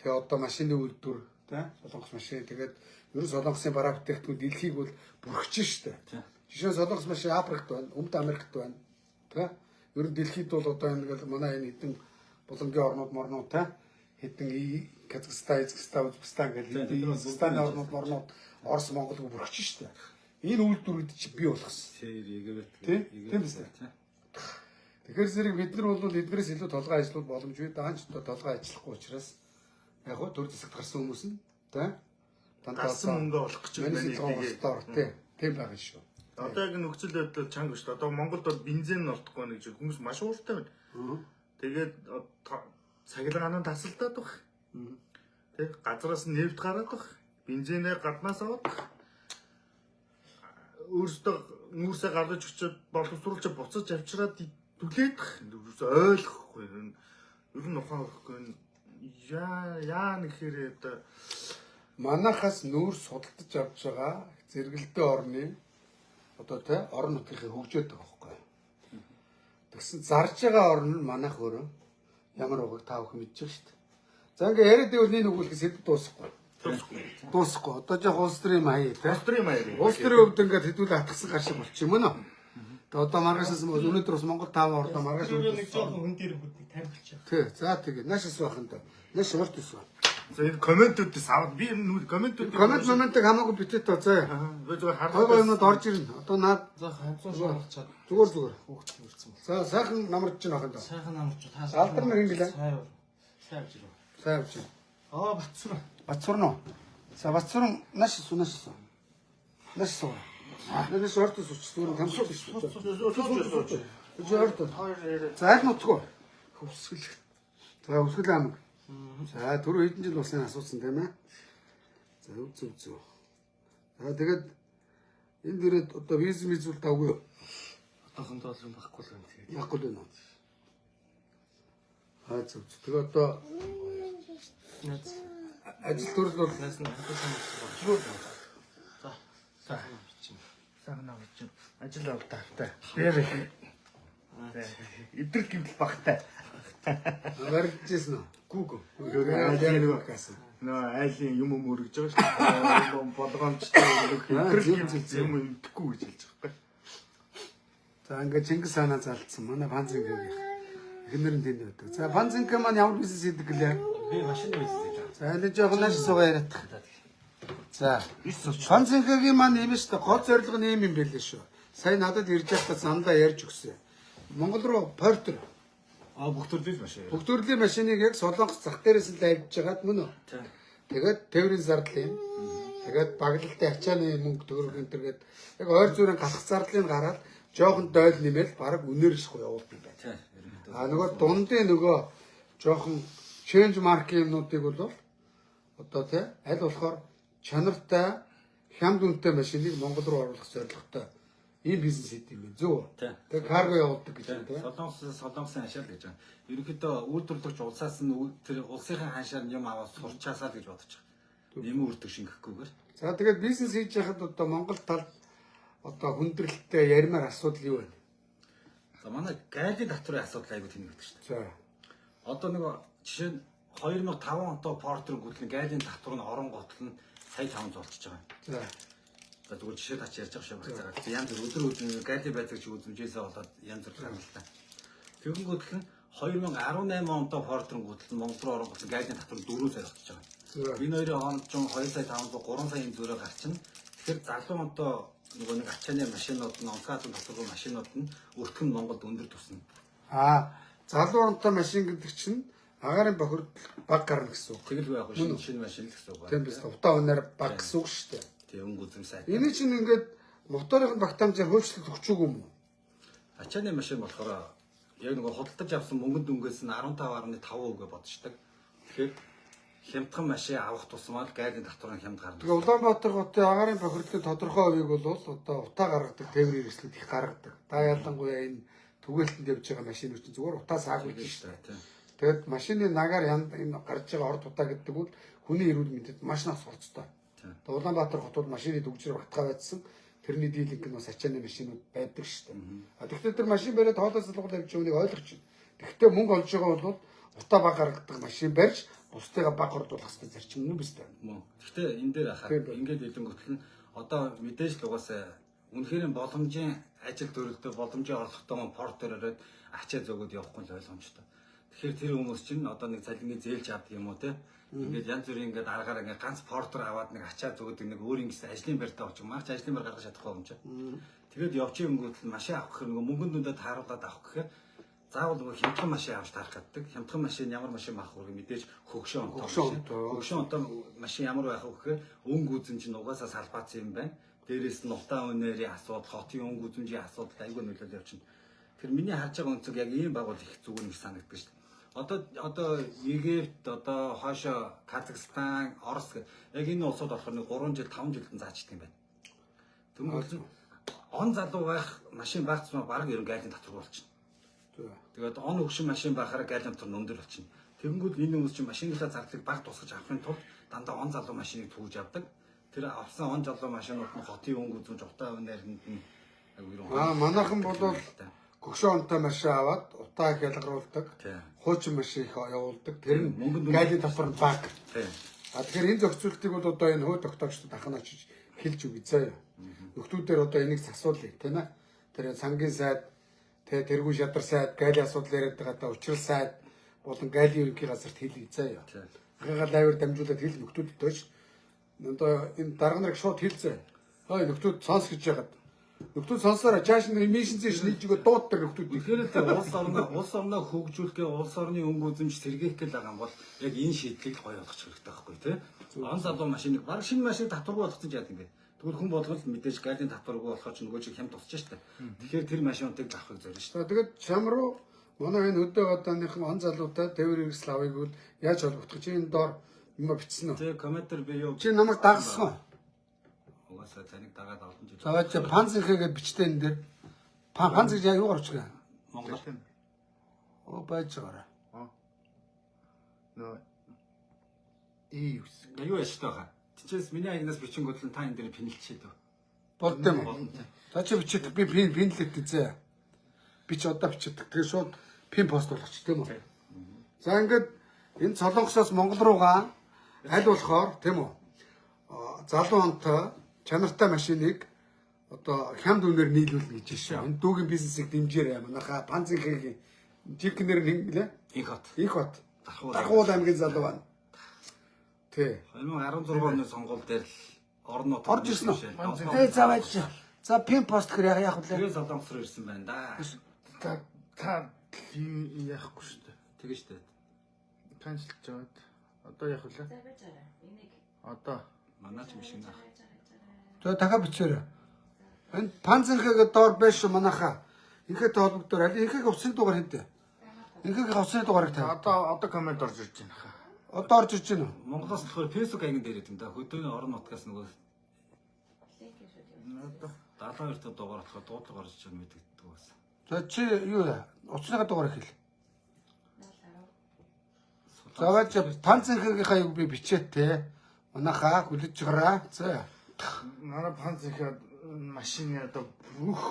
тэгээ одоо машины үйлдвэр тийм Солонгос машин тэгээд ер нь Солонгосын бараа бүтээгдэхүүн дэлхийг бол бүрхэж штэ. Жишээ нь Солонгос машин Африкт байна, Өмнөд Америкт байна. Тийм ер нь дэлхийд бол одоо ингээл манай энэ хэдэн булангийн орнууд те хэдэн Казахстан, Узбекистан гэдэг Узбекистаны орнууд Орос, Монголыг бүрхэж штэ. Энэ үйлдвэрүүд чи бий болгосон. Тийм биз дээ. Тэгэхээр зэрэг бид нар бол эдгээрээс илүү толгой ажиллах боломжгүй. Даанч толгой ажиллахгүй учраас яг хөө төр зэсэгт гарсан хүмүүс нь те гарсан мөнгө олох гэж байна. Тийм байгаа шүү. Одоо яг нөхцөл байдал чанга шүү. Одоо Монголд бол бензин олдохгүй нэг чинь хүмүүс маш ууртай байна. Тэгээд цахилгаан нь тасалдаад баг. Тэг газраас нь нефт гараад баг. Бензинээ гаднаас аваад баг. Өөрөөсөө нүүрсээ гаргаж өчөөд боловсруулж буцаж авчираад түлээд баг. Ойлгохгүй. Ер нь ухаан өгөхгүй. Яа нэхэрээ одоо манахаас нүүр судалдаж авч байгаа зэрэгэлдээ орны одоо тэ орон нутгийн хөгжөөд байгаа байхгүй. Тэгсэн зарж байгаа орн нь манайх өөрөө ямар угыг та бүхэн мэдж байгаа шүү дээ. За ингээ яриад байвал энэ үгүүлэхээс хэд дуусахгүй. Дуусахгүй. Одоо жоох улс төрийн маяг тэ. Улс төрийн хувьд ингээ хэдүүл атгсан гар шиг болчих юм уу? Тэгээ одоо маргаашаас өнөөдөр бас Монгол 5 ордоо маргааш нэг жоохон хүн дээр бүгдийг тамилчих. Тий. За тэгээ наашаас бахын да. Нааш урт өсвө. за энэ комментүүдээс аваад би комментүүд моментыг хамаагүй битээ тоо заа. би зүгээр Хойгоо юмуд орж ирнэ. Одоо наад За ханцуу шаарах чад. зүгээр. Хөөгч ирсэн байна. За сайхан намарч чинь ахын да. Сайхан намч таа. Алдар нар ингэлээ. Сайн жирөө. Сайн авч. Батцур. Батцурно. За Батцурн нааш суу. Нааш суу. Нэг шорт сууч зүгээр хамсууч шүү. Жорт. За аль нутгоо. Хөвсгөл. За хөвсгөл аймаг. За түрүү хэдэн жил болсныг асуусан тийм ээ. За зөв. За тэгээд энэ дээрээ одоо виз үзүүл тавгүй юу? Одоохондоо л юм байхгүй л байна тэгээд. Баггүй л байна. Зөв. Тэгээд одоо ажил төрөл бол Наасан хатсан байна. За. сайхан авч чинь ажил автаа. Тэр идрэл гимтэл багтай. гаргажсэн уу? Гүүг. Нэг гасан. Нөө айлын юм өргөж байгаа шүү дээ. Болгоомжтой идрэл гимтэл юм өгөхгүй гэж хэлж байгаа байхгүй. За ингээ Чингис хаанаа залдсан. Манай Фанзингийн эхнэр нь тэнд байдаг. За Фанзингийн маань ямар бизнес хийдэг гэлээ? Би машины бизнес хийж байгаа. За энэ жоохон нааш суугаа яриад. За Фанзингийн маань юм шүү дээ. Гол зорилго нь юм байлээ шүү. Сайн надад ирж байхдаа замдаа ярьж өгсөн. Монгол руу портер Бүх төрлийн машин. Бүх төрлийн машиныг яг Солонгос зах дээрээс л авчиж байгаад мөн үү? Тийм. Тэгээд тээврийн зардлын тэгээд баглалтын ачааны мөнгө төгрөг энэ төргээд яг ойр зүрийн галах зардлыг гараад жоохон дойл нэмэл баг үнээр шихгүй явуулдаг байна. Тийм. А нөгөө дундын нөгөө жоохон change mark-ийн юмнуудыг бол одоо тий аль болохоор чанартай хямд үнэтэй машиныг Монгол руу оруулах зорилготой ийм бизнес хийдэг юм зөв. Тийм. Тэгээд карго явуулдаг гэж байна тий. Солонгосын ханшаал гэж байна. Ерөнхийдөө үйлдвэрлэгч улсаас нь тэр улсынхаа ханшаар юм аваад сурчаасаа л гэж бодож байгаа. Нэмэн үрдэг шингэхгүйгээр. За тэгээд бизнес хийж байхад одоо Монгол талд одоо хүндрэлтэй ярмаар асуудал юу вэ? За манай гайлын татврын асуудал айгүй тэнэгдэж шүү дээ. За. Одоо нэг жишээ нь 2005 онд Портер гүтлэн гайлын татвар нь орон готл нь сая 500 болчихж байгаа. За. За тэгвэл жишээ тач ярьж байгаа шиг байна. Янз бүр өдөр гайлын байцаагч үзмжээсээ болоод янз бүр хангалттай. Тэгвэл гүтлэн 2018 онд Портер гүтлэн Монгол руу орон готл гайлын татвар 4 сая болчихж байгаа. Энэ хоёрын хооронд ч 2 сая 500 3 саяын зүрэ гарчихна. Тэгэхээр залуу онтой нөгөө нэг ачааны машинууд нь онцгой татвар машинууд нь өртгөн Монголд өндөр тусна. Залуу оронтой машин гэдэг чинь агаарын бохирдол баг гарна гэсэн үг. Тэгэл байх шинэ машин л гэсэн үг байна. Тийм биз дээ. Утаа өнөр баг гэсэн үг шүү дээ. Тэг өнгө үзэм сайт. Энэ чинь ингээд моторын багтаамжаар хөөцөлт өгчөөг юм уу? Ачааны машин болохоор яг нөгөө худалдаж авсан мөнгөнд өнгөөс нь 15.5% бодчихдаг. Тэгэхээр хямдхан машин авах тусмаа л гайлын татварын хямд гарна. Тэгээ Улаанбаатар хотын агаарын бохирдлын тодорхой хувийг бол одоо утаа гаргадаг тээврийн эрсдлүүд их гаргадаг. Та ялангуяа энэ түгээлтэнд явж байгаа машинууд чинь зүгээр утаа саагуулж шүү дээ. Тэгээд машины нагаар энэ гарч байгаа орд утаа гэдэг бол хүний эрүүл мэндэд маш нас сурцтай. Тэгээд Улаанбаатар хотод машины төгжрө батгаа байдсан тэрний дийлэнх нь бас ачааны машинууд байдаг шүү дээ. Тэгэхдээ тэр машин бариад хоолой салгал авч явныг ойлгож байна. Тэгэхдээ мөнгө олж байгаа бол утаа баг гаргадаг машин барьж бусдыгаа баг хордуулах хэрэгтэй зарчим юм биш үү? Мөн. Гэхдээ энэ дээр хахад ингээд хэлэнгөтл нь одоо мэдээж л угаасаа үнэхээр боломжийн ажил төрөлтөд боломжийн орлоготой портер ороод ачаа зөөгөөд явахгүй л ойлгомжтой. Тэгэхээр тэр хүмүүс чинь одоо нэг цалингийн зээлж авдаг юм уу те? Ингээд янз бүрийн ингээд аргаар ингээд ганц портер аваад нэг ачаа зөөгөөд нэг өөр ингэсэн ажлын байртаа очих. Марч ажлын байр гаргаж чадахгүй юм чинь. Тэгээд явчих өнгөтл машин авах гэхээр нөгөө мөнгөнд дүндээ тааруулаад авах гэхээр заавал нөгөө хямдхан машин авч тарах гэдэг. Хямдхан машин ямар машин авах вэ мэдээж хөгшөө онтой машин ямар байх вэ гэхээр өнгө үзэн чинь угаасаа салбаацсан юм байна. Дээрээс нь утаа өнөрийн асуудал, хотын өнгө үзэмжийн асуудал айгүй нөлөөлөж явчихна. Тэр миний харж байгаа өнцөг яг ийм байгуул их зүгээр юм санагддаг шүү дээ. Одоо Египт, одоо хоошо Казахстан, Орос яг энэ улсууд болохоор нэг 3 жил, 5 жилдэн заачдаг юм байна. Тэгмээс он залуу байх машин багцмаа баг ерөн гайлын татвар болчихно. Тэгээд он өгшин машин байхаараа гайлын татвар өндөр болчихно. Тэгэнгүүт энэ хүмүүс чинь машиныхаа зардлыг баг тусгаж авахын тулд дандаа он залуу машиныг түүж авдаг. Тэр авсан он залуу машинууд нь хотын өнгө үзүүлж утаа өнөринд нь манайхан бол гөгшөө онтой машин аваад утаа их ялгаруулдаг. Хуучин машин их явуулдаг. Тэр нь гайлын татвар баг. Тэгэхээр энэ зохицуултыг бол одоо энэ хууль тогтоогчдод анхан очиж хэлж үгүй заяа. Нөхдүүдээр одоо энийг асуулъя тийм ээ. Тэр сангийн сайд тэргүй шадар сайд гайлын асуудал яриад байгаа та учрал сайд болон гайлын ерөнхий газарт хэлье заяа. Анхаагаар лайвар дамжуулаад хэл нөхдүүдэд тооч. Одоо энэ дарга нарыг шууд хэлцээ. Хой нөхдүүд сонс гэж яагаад. Нөхдүүд сонсороо чааш нэг мишн зэш нэг жигээ дууддаг нөхдүүд. Тэгэхээр улс орноо хөгжүүлэхээ улс орны өнгө үзэмж сэргээх гэл байгаа юм бол яг энэ шийдлийг гоё болгочих хэрэгтэй байхгүй тий. Он залуу машиныг баг шинэ машин татваргүй болгосон ч яа гэв. Тэгвэл хүн болгол мэдээж гайлын татваргүй болохоор ч нөгөө чиг хямд тусч штэ. Тэгэхээр тэр машинуудыг авахыг зорино штэ. Тэгээд чам руу манай энэ өдөө одооныхан он залуутай тээвэр хэрэгсэл авыг бол яаж холбогдох чи энэ доор юм бичсэн үү? Тэг комментэр би юу? Чи намайг дагсан уу? Угаасаа таныг дагаад олон жил. За чи панцэрхээ гэж бичтэй энэ дээр. Панцэр яг юу гарч байгаа? Монгол. Оо байж байгаарай. Нөө Иус. Юу яаш таа. Тичээс миний агнаас бичингүүд л та энэ дээр пинэлчээд өг. Болд юм уу? За чи бичээд би пинлэт үзээ. Би ч одоо бичээд тэгээ шууд пин пост болгоч тийм үү? За ингээд энэ Солонгосоос Монгол руугаа аль болохоор тийм үү? Залуу онтой чанартай машиныг одоо хямд үнээр нийлүүлнэ гэж байна. Энэ дүүгийн бизнесийг дэмжээрэй манайха Панцэнхэгийн жигнэр нэлээ. Их бат. Дархуул аймгийн залуу байна. Тий. 2016 оны сонгуул дээр л орнууд орж ирсэн үү? Тий заваач. За пин пост гэр яах вэ? Тэгээ Солонгос руу ирсэн байна да. яахгүй шүү дээ. Тэгэж штэ. Канцелж жаад. Одоо яах вэ? За байж байгаа. Энийг Одоо Манай ч юм шиг нах. За дахиад бичээрэй. Энэ панцэнхэг доор байш манаха. Инхээтэй холбогдоор аль инхэг уцны дугаар хэдэ. Инхэг уцны дугаарыг тавь. одоо комент орж ирж байна. Одоо орж ирж байна уу? Монголоос болохоор Facebook ангин дээр юм да. Хөдөөний орон нутгаас нөгөө линк шүү дээ. 72 дугаар болохоор дуудлага орж иж мэдэгддэг бас. За чи юу вэ? Уцныхаа дугаарыг хэл. 010. За байж панцэнхэгийнхаа юг би бичээд те. Манаха хүлэж гараа. За. Манай панц ихэд машины одоо бүх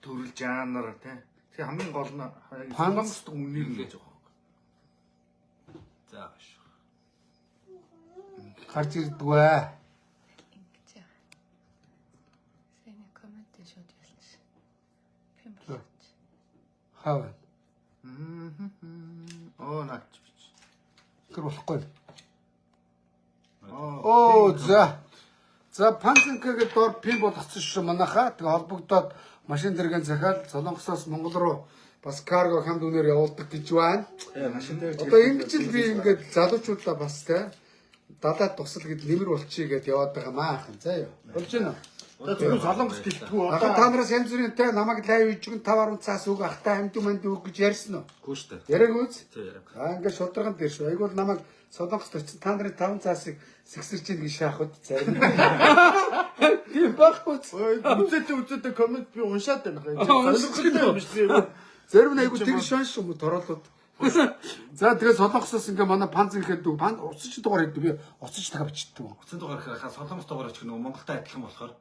төрөл жанр тий. Тэгээ хамгийн гол нь солонгост үнээр нь гэж байгаа. За биш. Гарч ирдгвэ. Ингэж яа. Сэний комент шууд ялна ш. Пим болооч. Хаа. Оо наач бич. Тэр болохгүй. Оо Оо за. За панцэнхэг доор пин болгоцсон шүү манаха. Тэгээ холбогдоод машин дэргэн захиал Солонгосоос Монгол руу бас карго хамт үнээр явуулдаг гэж байна. машин дээр Одоо ингэж л би ингээд залуучуудаа бас те далаад тусал гэд нэмэр болчихъя гэд яваад байгаа маахан. За юу. Болж байна уу? зөвхөн солонгос гэлтгүү Ахын та нараас янз бүрийн те намайг лайв ижгэн 5 цаас үг ахтай хамт юмд үг гэж ярьсан уу? Гүү штэ. Яраг үз? Тэг яраг. Ингээд шударган дээр шүү. Айгуул намайг Солонгост очиж та нарын 5 цаасыг сэгсэрч ийн гэж шаахад зарим. Тийм байхгүй. үзээд комент би уншаад байна хаа. Солонгостой юм биш би. Зарим нь айгуул тэр шанш юм уу тороолоод. За тэгээд Солонгосоос ингээ манай панцэнхэд дүү уцаж дугаар хийдэг би уцаж дахиад бичдэг. Уцын дугаар гэхээр солонгос дугаар очих нөгөө Монголтай адилхан болохоор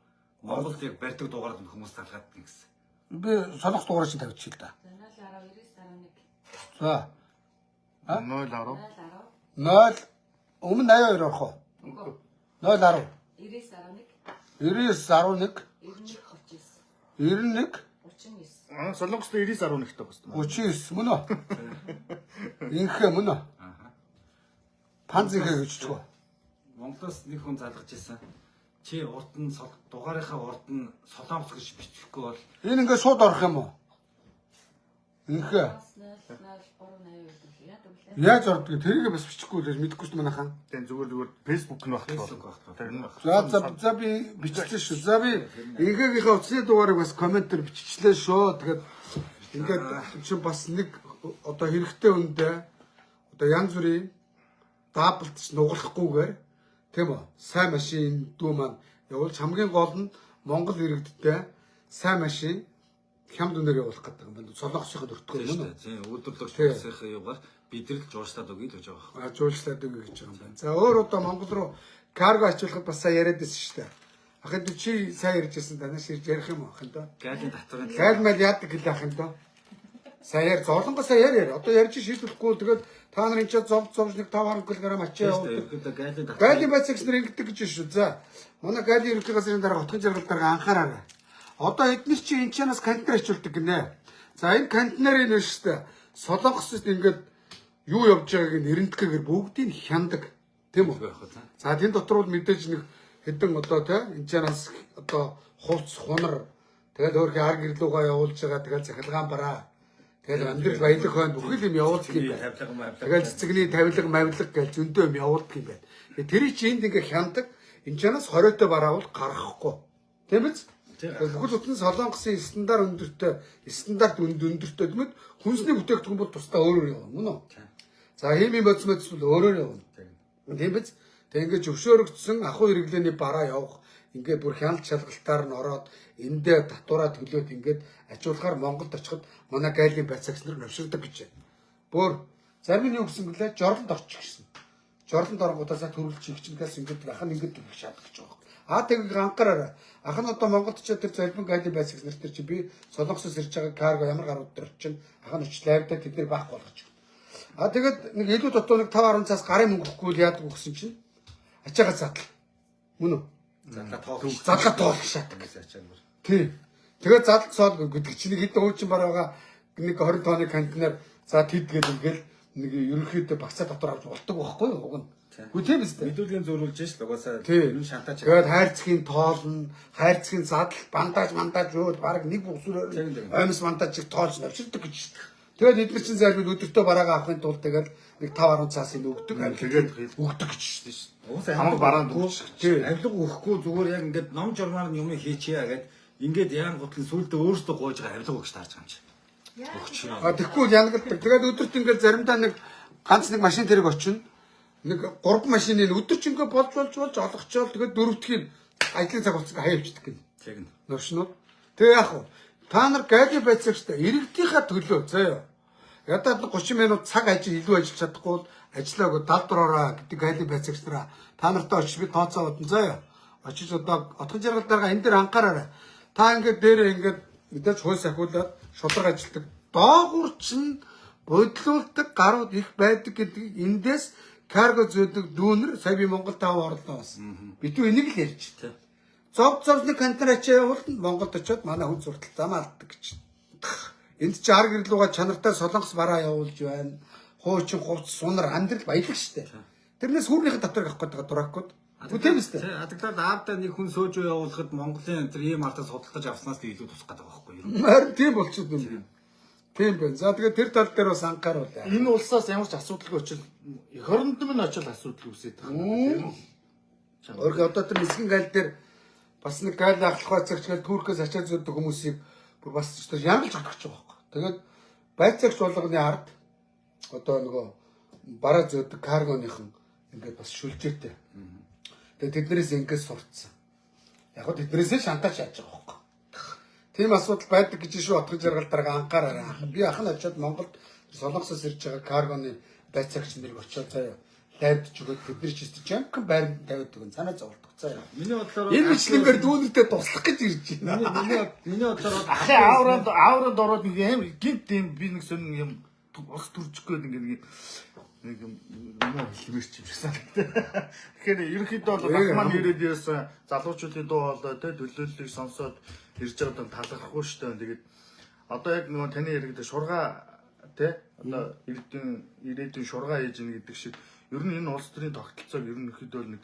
Монголд яг барьдаг дугаард хүмүүс талгаад гэсэн. Би Солонгос дугаараа чинь тавьчих л да. За 010 9911. За. 010 0 өмнө 82 орох уу? 010 9911 99 11 91 91 солонгостой 9911 таа басна. 39 мөн үү? Инхэ мөн үү? Аа. Панцэнхэ гэж чугаа. Монголоос нэг хүн залгаж ирсэн. Чи урд нь дугаарынхаа урд нь солонгос гэж бичихгүй бол Энэ ингээ шууд орох юм уу? Инхэ. Яаж ордог? Тэрийг бас бичихгүй л мэдэхгүй шүү дээ манайхан. Тэн зүгээр Facebook нь багтал. Facebook багтал. Тэр нь За би биччихлээ шүү. За би ингээгийн уцны дугаарыг бас комментээр биччихлээ шүү. Тэгээд ингээд чи бас нэг одоо хэрэгтэй үндэ одоо янз бүрийн даблтч нугалахгүйгээр тийм үү? Сайн машин дүү маань явуулж хамгийн гол нь Монгол иргэдтэй сайн машин хямд үнээр явуулах гэдэг юм байна. Солонгосынхад өртгөө тийм мөн үү? шүү дээ. Тийм үйлдвэрлэгч хүмүүсийн юугаар бид нар л жуулчлаад өгье л гэж байгаа. Ажуулчлаад өгье гэж байгаа юм байна. За өөр одоо Монгол руу карго ачуулахад бас сайн яриад байсан шүү дээ. Ахын дэ чи сайн ярьж байсан танаас ирж ярих юм ахын дэ. Гайлын татварын Гайл мал яадаг гэлээ ахын дэ. Сайн яар зоолонгосоо яар. Одоо ярьж шийдвэхгүй тэгээд та нарын ч зовж нэг 5 кг ачаа явуулдаг. ерөөдөө гайлын татвар. Гайлын байцаагч нар ингэдэг гэж шүү. За манай гайлын ерөнхий газрын дараа хотгон жаргал дараа анхаараа. Одоо эднэр чи энэ чанаас контейнер ачуулдаг гинэ. За энэ контейнерын нэр шүү дээ. Солонгосд ингээд юу явж байгааг нэрндэхээр бүгдийг хяндаг. Тийм үү? За тэн дотор бол мэдээж нэг хэдэн одоо тий энэ чанаас одоо хувц хунар тэгэл өөрхий ар гэрлүүгээ явуулж байгаа тэгэл захилгаан бараа. Тэгэл амьдрал баялаг хойно бүхэл юм явуулдаг юм байна. Тэгэл цэцэгний тавилга мавилга гэж зөндөө юм явуулдаг юм байна. Тэр чинь энд ингээ хяндаг. Энэ чанаас 20-той бараавал гарахгүй. Тийм биз? Бүхэл бүтэн солонгосын стандарт өндөртэй гэмэд хүнсний бүтээгдэхүүн бол тусдаа өөрөөр явна мөн үү? За химийн бодис бол өөрөөр явна. Тийм биз? Тэг ингээд зөвшөөрөгдсөн ахуй хэрэглээний бараа явах ингээд бүр хяналт шалгалтаар нь ороод эндээ татвараа төлөөд ингээд ачуулахаар Монголд очиход манай гайлын байцаагч нар навширдаг гэж байна. Бүр зарим нь юу гэсэн гэлээ жорлонд орчих гэсэн. Жорлонд оронгуудаас төрүүлж чигчнээс ингээд ахын ингээд төлөх шатдаг гэж байгаа. Тэг анхаараа. Ах нь одоо Монголд ч тэр зарим гайлын байцаагч нар тэр чи би Солонгосоос ирж байгаа карго ямар гарууд дээр чинь ахын очих лайвдаа тэд нэр баах болгож. Тэгээд нэг илүү дотоо нэг 5-10 цаас гарын мөнгө өгөхгүй л яадаг гэсэн чинь ачаага задал. Мөн үү? Задлаа тоолох шатдаг гэсэн ачаанаар. Тий. Тэгээд задал цоол гэдэг чинь нэг хэдэн хуучин бараага нэг 20 тонны контейнер за тэд гээд ингээл нэг ерөнхийдөө багцаа дотор авч болдог байхгүй юу уг нь. Үгүй тийм биз дээ. Мэдүүлгийн зөрүүлж ш л угаасаа Тийм. шантаач. Тэгээд хайрцгийн тоолно, хайрцгийн задал, бандаж өөл баг нэг бүсрээр аймс бандаж их тоолж навчирдаг гэж шүү дээ. Тэгээд эдгээр чинь зайлбал өдөртөө бараагаа авахын тулд тэгээд нэг 5-10 цаасын өгдөг. Тэгээд өгдөг гэж шүү дээ. Угаасаа хамаг бараанд өгчих. авилга өгөхгүй зүгээр яг ингээд ном журмаар нь юм хийчихье гэгээд ингээд яан готлын сүлдө өөртөө гоож байгаа авилга өгч таарч байгаа юм чи. Өгч. Тэгэхгүй янгалдаг. Тэгээд өдөрт ингээд заримдаа нэг ганц нэг машин тэрэг очино. Нэг 3 машиныг өдөрч ингээд болж олгочоод тэгээд дөрөвдгийг ажлын цаг болцсон хаяа явчихдаг гин. Тэг нь. Новшнууд. Тэгээ яах вэ? Та нар гайгүй байцаагчтай иргэдийнхаа төлөө заяа. Ядаад 30 минут цаг ажил илүү ажиллаж чадахгүй бол ажиллаагүй далдуураараа гэдэг гайгүй байцаагчдаа та нартай очиж би тооцоо удаа заяа. Очиж одоо отхон жаргал дараа энэ дээр анхаараарай. Та ингээд дээрээ ингээд мэдээж хойс ахиулаад шудраг ажилдаг. Доогуур чинь бодлуулдаг гарууд их байдаг гэдэг эндээс карго зөөдөг дүүнер сая би Монгол тав орлоо бас. Битүү энийг л ярьж тээ. Зовны контейнер ачаа явуулна Монголд очиод манай хүн суртал зам алддаг гэж. Энд чи ар гэрлүүгээ чанартай солонгос бараа явуулж байна. Хуучин хувц сунар амьдрал баялаг штэ. Тэрнээс хүүрнийхээ доторыг авах гэдэг дуракууд. Тийм үстэй. Адагтаад аавдаа нэг хүн сөөжөө явуулахад Монголын тэр ийм ардаас судалдаж авснаас илүү тусах гэдэг байгаа байхгүй юу? Харин тийм болчиход байна. Тийм байна. За тэгээд тэр тал дээр бас анхааруулъя. Энэ улсаас ямар ч асуудалгүй очил эх оронд минь очил асуудал үүсээд байгаа. Өөрөөр одоо тэр нисгэн гайл дээр бас нэг гайл ахлах байцаагч Туркээс ачаад зөөдөг хүмүүсийг бүр бас ч ямарч огдох байгаа байхгүй. Тэгээд байцаагч болгоны ард одоо нөгөө бараа зөөдөг каргоныхан ингээд бас шүлжээтэй. Тэгээд тэднээс ингээд сурцсан. Яг хөө тэднээсээ шантаж яаж байгаа байхгүй. Тийм асуудал байдаг гэж шүү отгож жаргал дараа анхаараа. Би ахын очиод Монголд солонгосоос ирж байгаа каргоны байцаагч нэрийг очиод заяа дайвдж өгөөд тэдний ч гэсэн жамхан байранд тавиад өгөн санаа зовлдог заяа. Миний бодлоор Энэ бичлэнгээр дүүнэртэй туслах гэж ирж байна. миний бодлоор Ахын ауранд ороод нэг юм гинт тийм би нэг сонин юм ус төржихгүй нэг юм хэлмэрч юм шиг санагдав. Тэгэхээр ерөнхийдөө бол Батман ирээд ирсэн залуучуудын дуу хоолой тэ төлөөллийг сонсоод ирж байгаа даа талархахгүй шүү дээ. Тэгээд одоо яг нөгөө таны яригд шургаа тэ одоо ирээдүйн шургаа хийж ийн гэдэг шиг ер нь энэ улс төрийн тогтолцоог ерөнхийдөө нэг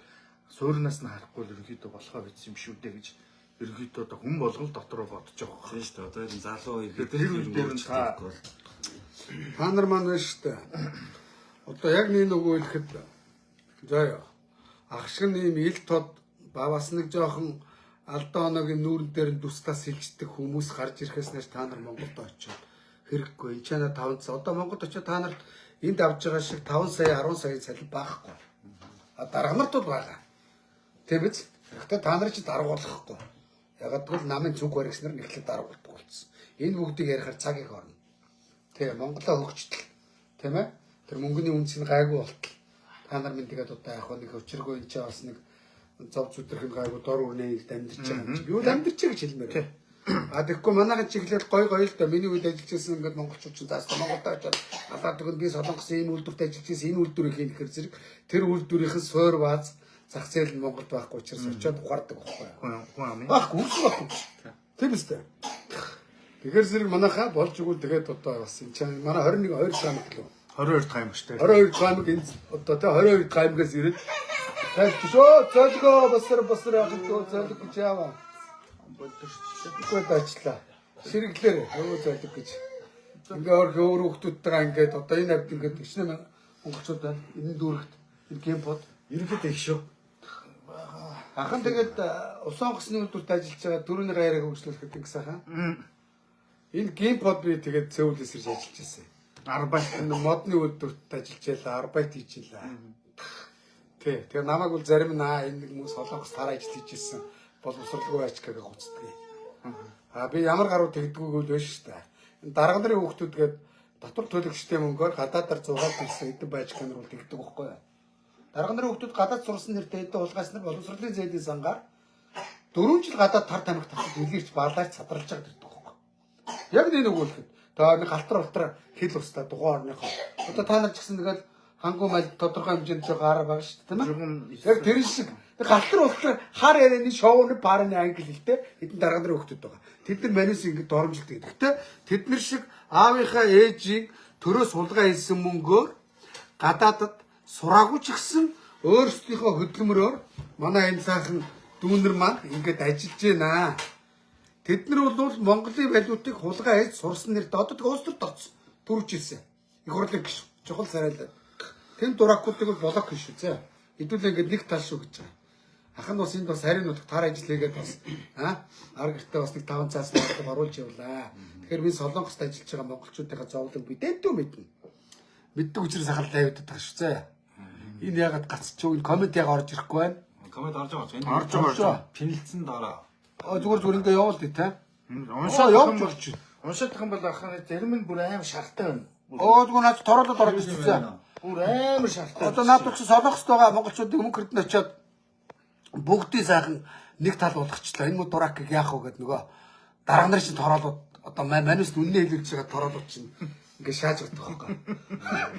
суурнаас нь харахгүй л ерөнхийдөө болохоо бичсэн юм шүү дээ гэж ерөнхийдөө одоо хүн болгол дотроо бодож байгаа. тийм шүү дээ. Одоо энэ залуу Тэр үедээ нь Та нар маань байна шүү дээ. Одоо яг нэг нөгөө хэлэхэд заяа. Ах шиг нэм ил тод бавас нэг жоохон алдаа оногийн нүүрэн дээр нь дустаас сэлждэг хүмүүс гарч ирэхээс нааш та нар Монголд очиод хэрэггүй. Энэ чана 5 сая. Одоо Монголд очиод та нар энд авж байгаа шиг 5 сая 10 сая цалин байхгүй. А дарга нарт бол байгаа. Тийм биз? Гэхдээ та нар ч даргуулахгүй. Ягаад гэвэл намын зүг баригснаар нэхлээд даргуулдаг болсон. Энэ бүгдийг ярихаар цаг их орно. Тийм Монголоо хөгжтөл. Тийм ээ? Тэр мөнгөний үнцний гайгүй болтол. Та нар минь тэгээд одоо яг нэг өчргөө энэ ч бас нэг зов зүтрхэн гайгүй дор үрнэйд амьдэрч байгаа юм. Юу амьдэрч гэж хэлмээр. А тэгэхгүй манайхан чиглэл гой л да миний үед ажиллаж байсан ингээд монголчууд ч заастаа Монголд очоод алаад тэгвэл би солонгосын энэ үйлдвэрт ажиллаж байсан энэ үйлдвэрийг хийх зэрэг тэр үйлдвэрийнхэн суур бааз зах зээл нь Монголд байхгүй учраас очоод ухаардаг байхгүй. хүн ам. Баггүй байхгүй. Тийм үстэй. Тэгэхээр зэрэг манайхаа болж игэл тэгээд одоо бас энэ чинь манай 21 2 сар мэтлээ. 22 тайм штэ. 22 гамг энэ одоо тэ 22 гамгаас ирээд тайлбаршөө зөөлгөө басар яах вэ зөөлг гэж яава. Бүгд ажиллаа. Сэргэлээр өө зөөлг гэж. Ингээ өөр хүмүүстэйгээ ингээд одоо энэ авд ингээд 90 монголчууд байна. Энэ дүүрэгт энэ геймпод ерөнхийдөө их шүү. Ахан тэгээд усан онгоцны үйлдвэрт ажиллаж байгаа дөрөвнөр аяараа хөгжлүүлэхэд ингэсэн хаа. Энэ геймпод би тэгээд Сеулээс ирж ажиллаж байсан. Арбайт энэ модны үйлдвэрт ажиллаж байлаа, арбайт хийж байлаа. Тий, тэгээд намайг бол зарим нь энэ хүмүүс солонгос тараа ажил хийж ирсэн. Боловсралгүй ачкаг гүцдэг. А би ямар гаруу тэгдэггүй л байна шүү дээ. Энэ дарга нарын хүүхдүүд гээд дотор төлөгчтэй мөнгөөр гадаадаар 6 төгсөн эдэн байж камер бол тэгдэг байхгүй юу? Дарга нарын хүүхдүүд гадаад сурсан нэртэй эдэн уулгааснаар боловсролын зээлийн сангаар 4 жил гадаад тар тамхи татсан дэлгэрч баалаач цадралж байгаа гэдэг байхгүй юу? Яг нэг өгүүлэхэд та нэг алтар хэл устаа дугаар орныхоо. Одоо та нар ч гэсэн тэгэл хангу мал тодорхой хэмжээнд жоо гараа байгаа шүү дээ, тийм ээ? Яг тэр шиг галтар хар ярианы шоуны парны англи хэлтэй хэдэн дарга нарын хүүхдүүд байгаа. Тэд нар манус ингэ доромжилдаг. Гэхдээ тэд нар шиг аавынхаа ээжийн төрөө сулгаа хийсэн мөнгөөр гадаадад сураагүй ч гэсэн өөрсдийнхөө хөдөлмөрөөр манай энэ сайхан дүүнер маань ингээд ажиллаж байна. Тэд нар бол Монголын валютыг хулгай хийж сурсан нэртэй одоо тэг улс төрд орсон. Төрж ирсэн. Их хурлын гиш чухал сарайлаа. Тэнд дуракуудыг бол блок хийш үү. Хэдүүлээ ингээд нэг тал шүү гэж байгаа. Ах нь бас энд бас харин нутаг таар ажил хийгээд бас ар гэртээ бас нэг 5 цаас мөнгө оруулж явлаа. Тэгэхээр би Солонгост ажиллаж байгаа монголчуудынхаа зовлон бидэдүү мэднэ. Мэддэг учраас ахалтай явагдаад байгаа шүү зэ. Энэ ягаад гацч юу коммент яг орж ирэхгүй байна. Коммент орж байгаа ч энэ. Орж байгаа. Пинэлцэн дараа. Зүгээр ингээ явуул дээ те. Уншаад явж болж байна. Уншаад байгаа бол ахаа зарим нь бүр аим шартай байна. Зүгээр наад тороолоод орж ирсэн. Бүр амар шартай. Одоо наад ч Солонгост байгаа монголчуудын өмнө хэрдэн очиод бүгдийн сайхан нэг тал болгочлаа. Энэ муу дуракыг яах вэ гэд нөгөө дарга нар чинь тороолоод одоо манус үннээ хэлүүлж байгаа тороолууд чинь ингээ шааж байгаа байхгүй.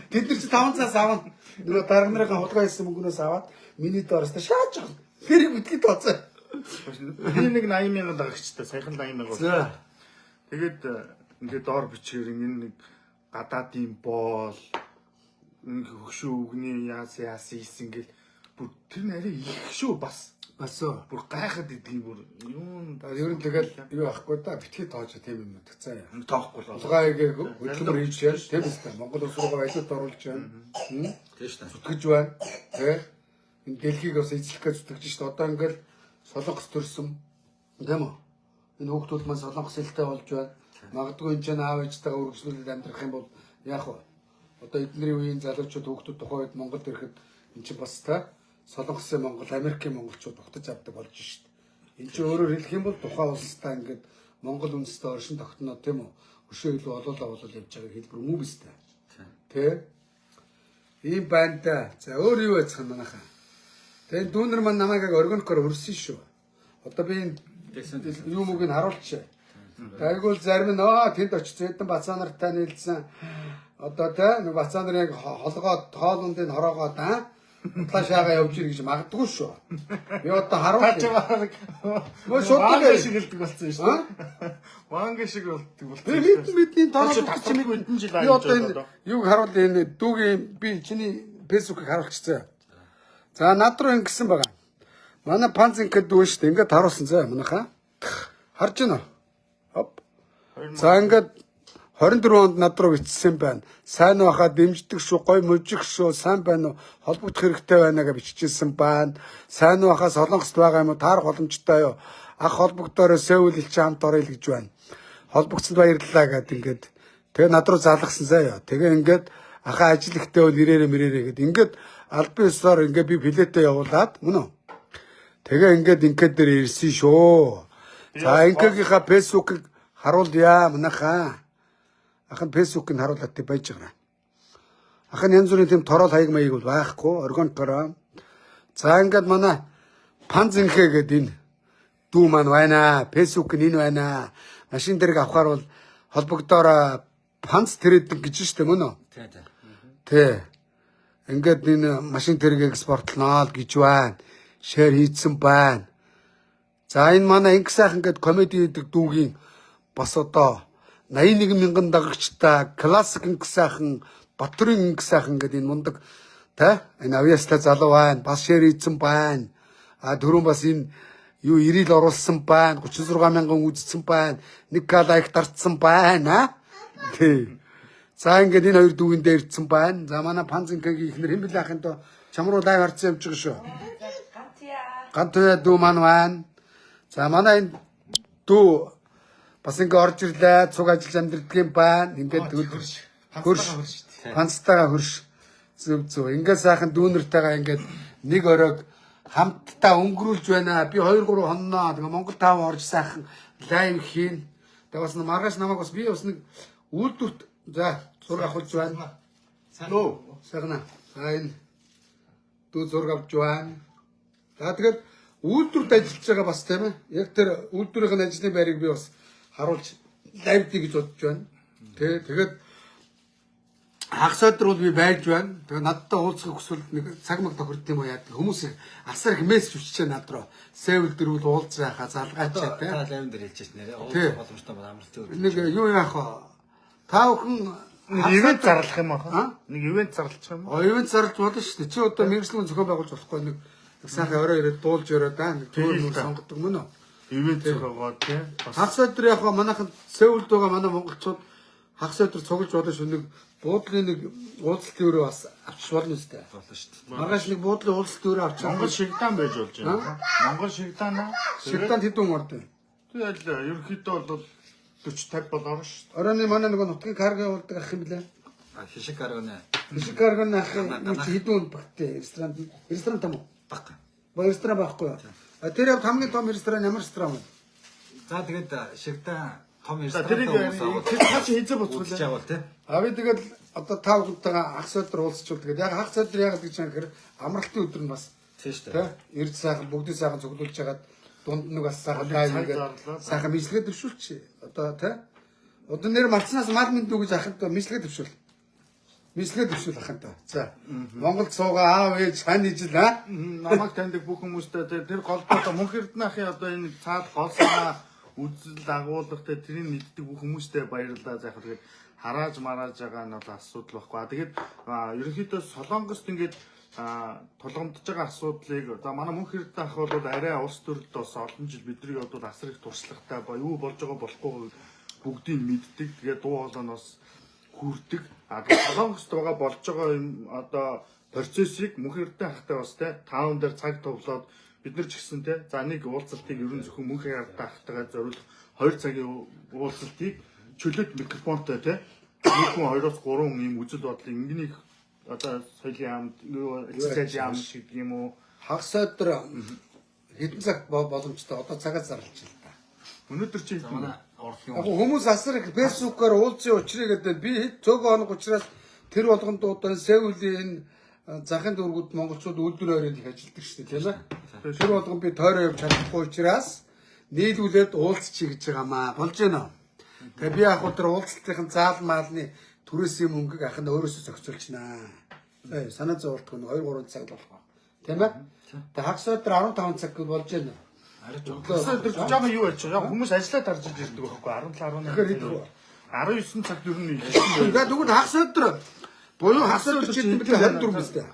Тэд нар чи 5 цаас аваад нөгөө дарга нарын хулгай хийсэн мөнгнөөс аваад миний доороос шааж байгаа. Хэрэг битгий тооцоо. Би нэг 80,000 дагагчтай саяхан 80,000 За. Тэгээд ингээд доор бичгээр энэ нэг гадаадын боол ингээ хөгшөө өгний яас хийсэн гэл бүр тэр нэрээ их шүү бас Асуу. бүр гайхаад идэв бүр юун Ер нь тэгэл юу ахгүй да битгий тоож тийм юм утгацаа яа. тоохгүй л Хулгайг хөдөлмөр хийж яа. Тийм үстэй. Монгол улс руугаа валют оруулж байна. Тийш та. Зүтгэж байна. Тэ. Энэ дэлхийг бас эзлэх гэж зүтгэж шүү дээ. Одоо ингээл Солонгос төрсөн. Тийм үү? Энэ хүүхдүүд маань Солонгос хэлтэй болж байна. Магадгүй энэ ч аав ээжтэйгээ үргэлжлүүлээд амьдрах юм бол яах вэ? Одоо эдний үеийн залуучууд хүүхдүүд тухайн үед Монголд ирэхэд энэ чинь бас та Солонгосын Монгол, Америкийн монголчууд ухтаж авдаг болж шүү дээ. Энэ чинь өөрөөр хэлэх юм бол тухайн улстай ингээд Монгол үндэстэй оршин тогтноо тийм үү? Өшөө илүү олоолаа явж байгаа хэлбэр мүү биз дээ. Тэ? Ийм байна да. За өөр юу байцх юм манайхаа. Тэгээ дүүнер маань намайг органикоор хөрсөн шүү. Одоо би энэ юу мөгийг харуулчих. Тэгвэл зарим нь тэнд очиж эдэн бацаа нартай нийлсэн. Одоо тэ нэг бацаа нар яг холгоод хоолундыг хороогоод таашаага явж ир гэж магадгүй шүү. Би одоо харуулчих. Мөн шууд шиг хэлдэг болсон шүү дээ. Ванга шиг болдог болсон. Бидний тоолж татчих хэдэн жил би одоо энэ юг харуул энэ дүүгийн би чиний фэйсбүүкийг харуулчихсан. За над руу ингэсэн байгаа. Манай панцинкэд дүү шүү дээ. Ингээд харуулсан заа манайхаа. Харж байна уу? Хоп. За ингээд 24 онд над руу бичсэн байна. Сайн байхаа дэмждэг шүү, гой мужих шүү, сайн байна уу? Холбогдох хэрэгтэй байна гэж бичижсэн байна. Сайн байхаа Солонгост байгаа юм уу? Таарах боломжтой юу? Ах холбогдоороо Сөүл элч хамт орё л гэж байна. Холбогдсонд баярлалаа гэд ингээд тэгээ над руу залгасан заяа. Тэгээ ингээд ахаа ажил ихтэй бол ирээрээ гэд ингээд албан ёсоор ингээд би билетээ явуулаад мөн үү? Тэгээ ингээд дээр ирсэн шүү. За инкэгийнхаа фэйсбүүкийг харуулъя манайхаа. Ахын фэйсбүүкийг харуулаад тий байж байгаа. Ахын янз бүрийн тийм тороол хаяг маяг бол байхгүй, органикороо. За ингээд манай панзинхэ гэдэг энэ дүү маань байна. Фэйсбүүк нь энэ байна. Машин дэрэг авахаар бол холбогдоор панц трейдинг гэж штэ мөн үү? Тий, тий. Тий. Ингээд энэ машин тэрэг экспортлноо л гэж байна. Шеэр хийцэн байна. За энэ манай инх сайхан гэдэг комеди хийдэг дүүгийн бас одоо 81,000 дагагчтай классик инх сайхан Батрын инх сайхан гэдэг энэ мундаг тэ энэ авьяастай залуу байна. Бас шеэр хийцэн байна. А дөрөв бас энэ юу 90 л оруулсан байна. 36,000 үзсэн байна. Нэг лайк дарцсан байна. Тий. За ингээд энэ хоёр дүүгэн дээр ирсэн байна. За манай панзинкагийн ихнэр хэн бэлээ ахын то чамруу лайв харцсан явж байгаа шүү. Гантуя дүү маань байна. За манай энэ дүү бас ингээ орж ирлээ. Цуг ажиллаж амьдэрдэг юм байна. Ингээд хөрш панцтайгаа хөрш зөв. Ингээ сайхан дүүнэртэйгээ ингээд нэг оройг хамтдаа өнгөрүүлж байна. Би 2 3 хонноо тэгээ Монгол 5 орж сайхан лайв хийн. Тэгээ бас маргааш намайг бас би бас нэг үйлдвэрт за зураг авахулж байна. Сайхан. За энэ дүү зураг авч байна. За тэгээд үйлдвэрт ажиллаж байгаа бас тийм ээ. Яг тэр үйлдвэрийн ажлын байрыг би бас харуулж лайвдий гэж бодож байна. Тэгээд хагас өдөр бол би байж байна. Тэгээд надтай уулзах хүсвэл нэг цаг маг тохирд юм уу яа. Хүмүүс асар их мессеж өччихэ над руу. Сэвэл дөрвөл уулзах залгаачаа тийм. Та лайвн дээр хэлж шнэ. Уулзах боломжтой бол амралт өөр. Нэг юу яах вэ? Та бүхэн нэг ивент зарлах юм аа. Нэг ивент зарлах юм. Ивент зарлж болно шүү дээ. Чи одоо мэрэгжлийн зохион байгуулж болохгүй нэг сайхан орой ирээд дуулж өрөө да нэг төөр сонгодог мөн үү? Ивент зохиогоо тий. Хагас өдөр яг манайхан Сеулд байгаа манай монголчууд хагас өдөр цуглаж болно шүү. Нэг буудлын нэг уулзалтын өрөө бас авчиж болно шүү дээ. болно шүү дээ. Маргааш нэг буудлын уулзалтын өрөө авчиж Монгол шигдаан байж болж байна. Монгол шигдаан аа. шигдаанд хэдэн хүн ордог. Тэгэл ерөнхийдөө бол 40 50 бол орно шүү. Оройны манай нэг нутгийн карго явуулдаг ах юм блэ? Хишиг карганы Бишиг каргоны ах нэг хэдэн хүн багтээ ресторан там уу? баг. Ресторан байхгүй юу? Тэр яг хамгийн том ресторан ямар ресторан вэ? За тэгээд шигтаа том Тэрийг ресторан тэр цааш хийзээ боцгоо. үзэж байгаа бол тий. Би тэгэл одоо тав хүнтэйгээ хагас өдөр уулзчихвал тэгээд яг хагас өдөр яг гэж юм хэрэг амралтын өдөр нь бас Тийм шүү тий дээ. эрд сайхан бүгдийг сайхан цуглуулж хагаад дунд нэг бас сайхан лайвгээд сайхан мэдлэгээ төвшүүлч. Одоо тий одоо нэр марцнаас мал мэд дүү гэж ахад мэдлэгээ төвшүүл. Мэдлэгээ төвшүүл ахад та. За Монголд суугаа аав ээж хань ижил аа. Намайг таньдаг бүх хүмүүстэй тэр голдоо мөнх эрдэнэ ахын одоо энэ цаад гол санаа үзэл агуулгатай тэрийг мэддэг бүх хүмүүстэй баярлалаа заах тэгээд харааж марааж байгаа нь бол асуудал байхгүй. Тэгээд ерөнхийдөө Солонгост ингээд тулгамдж байгаа асуудлыг за манай мөнх эрдэнэ ах бол арай улс төрөлд бас олон жил бидний одоо асар их туршлагатай ба юу болж байгаа болохгүй бүгдийг мэддэг. Тэгээд дуу хоолойноос хүрдэг. Солонгост байгаа болж байгаа юм одоо процессыг мөнх эрдэнэ ахтай бас те таун дээр цаг товлоод бид нар ч гэсэн те за нэг уулзалтыг ерөн зөвхөн мөнх эрдэнэ ахтайгаа зориулах 2 цагийн уулзалтыг чөлөөт микрофонтой те нэг хүн 2-3 юм үзэл бодлыг ингэнийг одоо соёлын яамд эцэг яам шиг юм уу Хагас өдөр хэдэн цаг боломжтой одоо цагаас зарлж байна. өнөөдөр чи Манай орлогын Яг хүмүүс асар их фэйсбүүкээр уулзсан учрыг гэдэг би хэд цөг оног учраас тэр болгонд одоо Сеулийн захын дүүргүүд монголчууд үйлдвэр оройд их ажилладаг шүү дээ тийм ээ. Тэр болгон би тойроо явж чадахгүй учраас нийлүүлээд уулзчих гэж байгаамаа. Болж байна уу? Тэгээ би яг өдөр уулзалтын заал маалны түрээсийн мөнгөг ахын өөрөөсөө зохицуулчихнаа. Санаа зовлтгүй 2-3 цаг болох ба. Тийм ээ. Тэгээ хагас өдөр 15 цаг болж байна. өдөр жоо юу яаж байгаа хүмүүс ажиллаад харж ирдэг байхгүй 17 19 цаг ер нь Тэгээд тэгвэл хагас өдөр буюу хагас өдөр чи бид 24 биз дээ.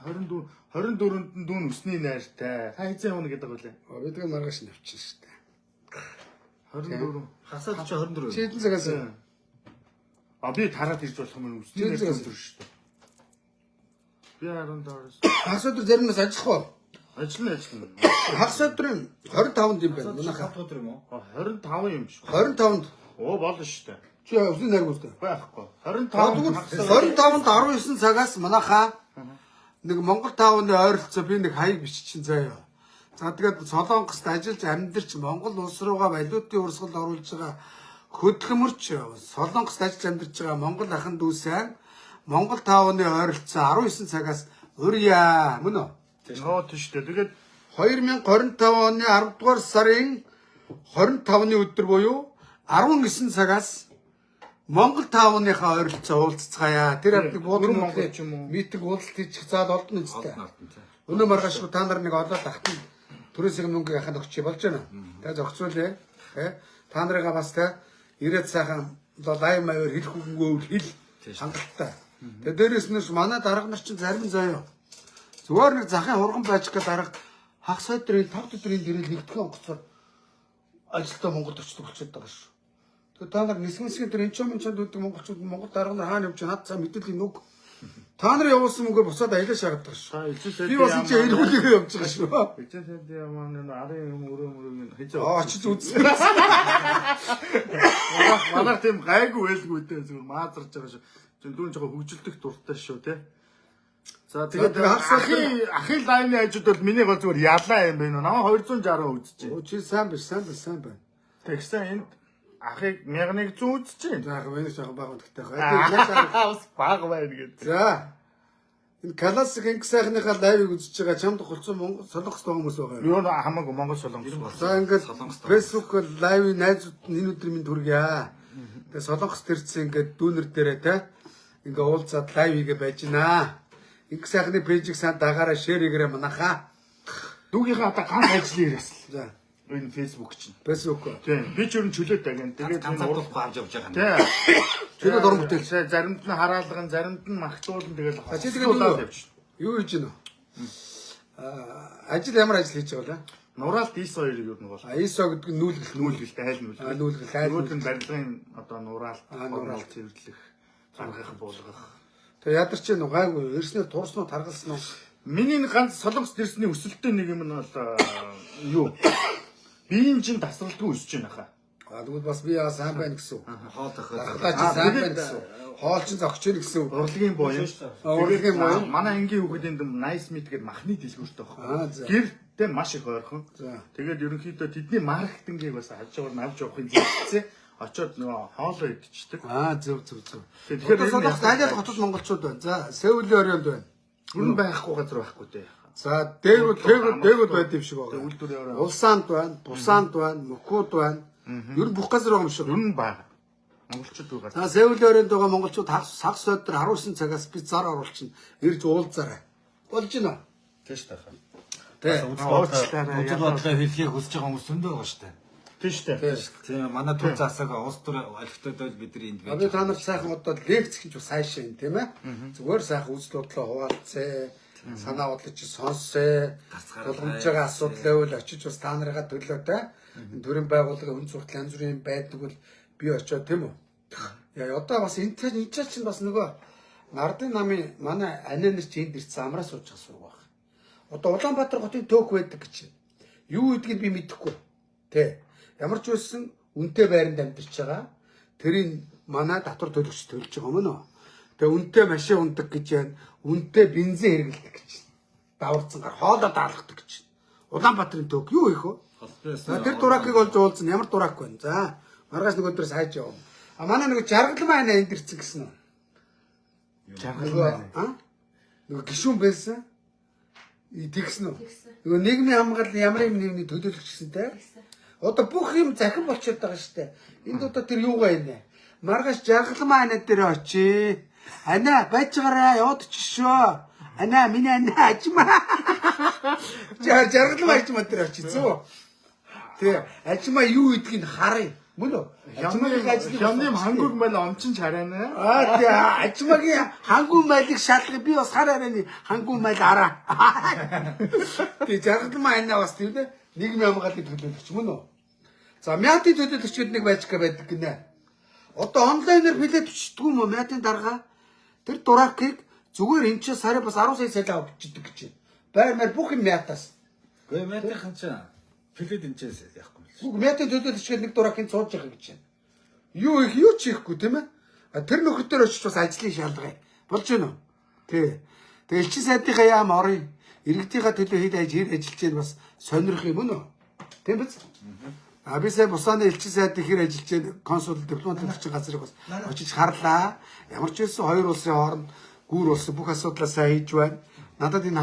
24-нд нь дүүн өсний найртай. Та хэзээ явна гэдэг үлээ. Бид тэгээ маргааш навчин шүү дээ. 24. хасаад чи 24. Чи хэдэн цагаас Би тараад ирж болох юм өсний найртай өдөр шүү дээ. Би 17-аас хагас өдөр заримнаас ажиллахгүй. ажиллана. Хагас өдрийн 25-нд юм байна. Манайхаа Хат өдөр юм уу? 25 юм шүү. 25-нд Болно шүү дээ. чи өсний найр гүйтэй. Байхгүй. 25-нд 19 цагаас манайхаа нэг Монгол таавны ойролцоо би нэг хаяг биччихин заяа. За тэгээд Солонгост ажиллаж амьдарч Монгол улс руугаа валютын урсгал оруулж байгаа хөдөлмөрч Солонгост ажиллаж амьдарч байгаа Монгол ахын дүүсэн Монгол таавны ойролцоо 19 цагаас урья мөн үү? Тийм шүү дээ. Тэгээд 2025 оны 10 дугаар сарын 25-ны өдөр буюу 19 цагаас Монгол таавныхаа ойролцоо уулзцгаая. Тэр авдаг буудлын Монголч юм уу? Митинг уулзалт хийчих заад олдно үстэй. Өнөө маргааш та нар нэг олоод ахтан түрээсийн мөнгөийг аханд өгч болж байна. Тэгээ зохицуулъя. Та нарыгаа бас тэ ирээд сайхан лайв маягаар хэлэх үгнгөө хэл хангалттай. Тэгээ дээрээс нь манай дарга нар чинь зарим заяа. Зүгээр нэг захын хурган байж гэх дарга хагас өдрийн 5 өдрийн гэрэл нэгтгэн онгоцоор ажилдаа Монголд очдог болчиход байгаа шүү. Тэгээ та нар нисгэнсгийн тэр энчомчонд үүдэг монголчууд Монгол дарга нар хаана явж байгаа над цаа мэдээллийн нүг. Та нар явуулсан мөнгөө буцаад аялаа шаагадаг шүү. Би бас энэ эргүүлгээ явж байгаа шүү. Эцэг сайд ямар нэг арын юм өрөө хийж Очиж үзсэн. Манайх тийм гайгүй байлгүй дээ зүгээр маазарч байгаа шүү. Дүүн жоо хөгжилдөх дуртай шүү те. За тэгээд ахын лайны хажууд бол миний гол зүгээр ялаа юм байна. Намаа 260 үзчихэ. Оо чи сайн биш, сайн байна. Тэгсэн энд ахыг 1100 үзчихэ. За яг энэ жоохон баг утгатай байна. Бас баг байна гэдэг. За. Энэ классик инг сайхныхаа лайвыг үзэж байгаа чамд голцсон Монгол Солонгост байгаа хүмүүс байгаа юм. Юу нэг хамаагүй Монгол Солонгос. За ингээд фэйсбүүк лайв найзууд энэ өдөр минь хүргье. Тэгээ Солонгост ирсэн ингээд дүүнер дээрээ те ингээ уулзаад лайв хийгээ байж гинэ. Инг сайхны пэйжийг сайн дагаараа шеэр хийгээрэй манайхаа. Дүүгийнхаа одоо ганц ажил ирээс. За. Энэ Facebook чинь. Facebook. Тийм. Би ч ер нь чөлөөтэй гэн. Тэгээд ганцаардлахгүй авч явж байгаа юм. Тийм. Чөлөөт уран бүтээл. Заримд нь хараалган, заримд нь магтуулан тэгэл А чи тэгээд явж. юу хийж гинэ? Ажил ямар ажил хийж байгаа вэ? Нураалт ISO 2-ыг юу нэг бол. ISO гэдэг нь Нүүлгэлтэй айл нүүлгэл. нүүлгэл айл Нүүлгэл нь барилгын одоо нураалт, нураалт цэвэрлэх, гаргах, буулгах. Тэгээ ядар чи гайгүй эрснээр турснууд харгалсан уу? Миний ганц солонгос дэрсний өсөлттэй нэг юм нь бол юу? Биеийн чин тасралтгүй өсөж байна хаа. Тэгвэл бас би яа сайн байна гэсэн үг. Хоол охоо. Дахлаа чи сайн байна гэсэн үг. Хоол чин зогч ийн гэсэн үг. Урлагийн боёо. Урлагийн боёо. Манай ангийн хүүхэд энд nice meat гэдэг махны дэлгүүртэй Аа, байхгүй. за. Гэртээ маш их ойрхон. За. Тэгээд ерөнхийдөө тэдний маркетингийг бас хажуугаар нь авч явахын зэгцээ очоод нөгөө хоолоо идчихдэг. Зөв. Тэгэхээр Тэгэхээр солонгос дайгаад хотод монголчууд байна. За, Сеулийн оройнд байна. Өрн байхгүй газар байхгүй дээ. За, дээгүүд байд юм шиг байгаа. Үйлдвэрийн орой. Улсаанд байна, Бусаанд байна, Мөхүүд байна. Ер нь бүх газар байгаа юм шиг. Өрн бага. Монголчууд байгаа. За, Сеулийн оройнд байгаа монголчууд сагс өдөр 19 цагаас би зар оруулчихна. Ирж уулзаарай. Болж байна. Тэш тахаа. Тэ. Үзэл бодлоо хэлхийг хүсэж байгаа хүмүүс зөндөө байгаа шүү дээ. Тийм шүү дээ. Тийм манай төр засаг улс төр олигтой бол бид нар энд Би та нар сайхан одоо лекц гэж бас хайшаа юм тийм ээ. Зүгээр сайхан үзэл бодлоо хуваалцээ. Санаа бодлоо чи сонссоо. Тулгамж байгаа асуудал байвал очиж бас та нарыгаа төлөөтэй. Төрийн байгууллага хүн суртал янз бүрийн байдаг бол би очиод тийм үү. Яа одоо бас энэ чинь бас нөгөө Нардын намын манай анинер чи энд ирсэн амраа сууж байгаа сураг баг. Одоо Улаанбаатар хотын төөх байдаг гэж. Юу гэдгийг би мэдэхгүй. Тэ. Ямар ч байсан үнэтэй байранд амьдарч байгаа. Тэрийн манай татвар төлөгч төлж байгаа мөн үү? Тэгээ үнэтэй машин ундаг гэж байна. Үнэтэй бензин хэрэглэдэг гэж. Даварцсан гар хоолоо даалгадаг гэж. Улаанбаатарын төөх юу их вэ? Тэр дуракыг олж уулзна. Ямар дурак вэ? За, маргааш нэг өдрөөс хайж явна. А манай нэг жаргал маань энд ирсэн гэсэн үү? Жаргал. Нөгөө гişүүн байсан. Тэгсэн үү? Нөгөө нийгмийн хамгаалал ямар юм нэгний төлөөлөгч гэсэнтэй. Одоо бүх юм захин болчиход байгаа шүү дээ. Энд одоо тэр юугаа инэ? Маргааш жаргал маань дээр очие. Ана байцгаараа яваад чишөө. Ана миний ана ажмаа. Жаргал маань дээр очие зөө. Тэг. Ажмаа юу гэдгийг харъя. Мөн үү? Ажмаагийн ажлыг Хямны хангуг мал omчинч харайна. Тэг. Ажмаагийн хангуй майлыг шалгах би бас хараарай хангуй майл араа. Тэг жаргал маань бас тийм дээ. Нийгмийн хамгааллын төлөөлөгч мөн үү? За мятын төлөөлөгчд нэг байж байдаг гинэ. Одоо онлайнаар билет бичдэг юм уу мятын дарга? Тэр дуракыг зүгээр энэ ч сарын бас 10 сая цалин авчихдээ гэж байна. Байр бүх юм мятаас. Гэхдээ мятын ч плед энэчээс яахгүй юм. Бүх мятын төлөөлөгчд нэг дуракыг цууж байгаа гэж байна. Юу ч хийхгүй тийм ээ. Тэр нөхөдөр очиж бас ажлын шалгая. Болж байна уу? Тий. Тэгээ элчин сайдынхаа яам орё. Иргэдийнхаа төлөө хэд ажиллаж байна бас сонирх юм уу? Тийм биз? Би сая бусааны элчин сайдын хэр ажиллаж байна консул дипломат төлөгчийн газрыг бас очиж харлаа. Ямар ч байсан хоёр улсын хооронд гүүр улсын бүх асуудлаа сайн хийж байна. Надад энэ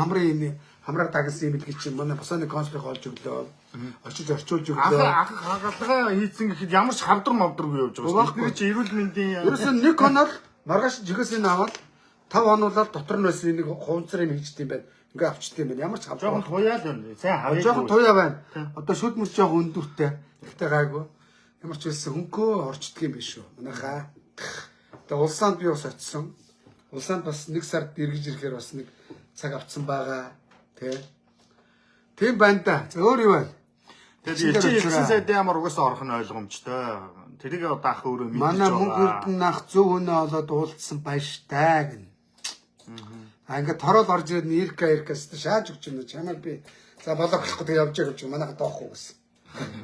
хамраар дагсан юм гэж чинь манай бусааны консулыг олж өглөө. Очиж орчуулж өглөө. Ах хагалгаа хийцэн гэхэд ямар ч хавдар мавдргүй явж байгаа шүү дээ. Чи эрүүл мэндийн ерөөсөө нэг хоноор маргааш жигээс энэ аваад 5 хонуулаад дотор нь байсан нэг хувцар юм хийжт юм байна. Ингээ авчт юм байна. Ямар ч жоохон туяа л байна. Сайн хаваа. жоохон туяа байна. Одоо шүд мөс жоохон өндөртэй. Гэхдээ гайгүй. Ямар ч байсан хөнгөө орчдөг юм биш үү. Манайхаа. Тэгээ улсаанд би бас очсон. Улсаанд бас нэг сард эргэж ирэхээр бас нэг цаг авцсан байгаа. Тийм байна да. За өөр юу байна? Тэгээд элчин сайдын ямар угаасаа орох нь ойлгомжтой. Тэрийг одоо ах өөрөө мэдчихэж манай мөнгө эрдэнэ ах зөв өнөө олоод уулзсан баяртай гэн. Ингээд торол орж ирээд иркээс шааж өгч юм чамайг би за блоклохгүй тэг явж байгаа гэж манайхад доохгүй гэсэн.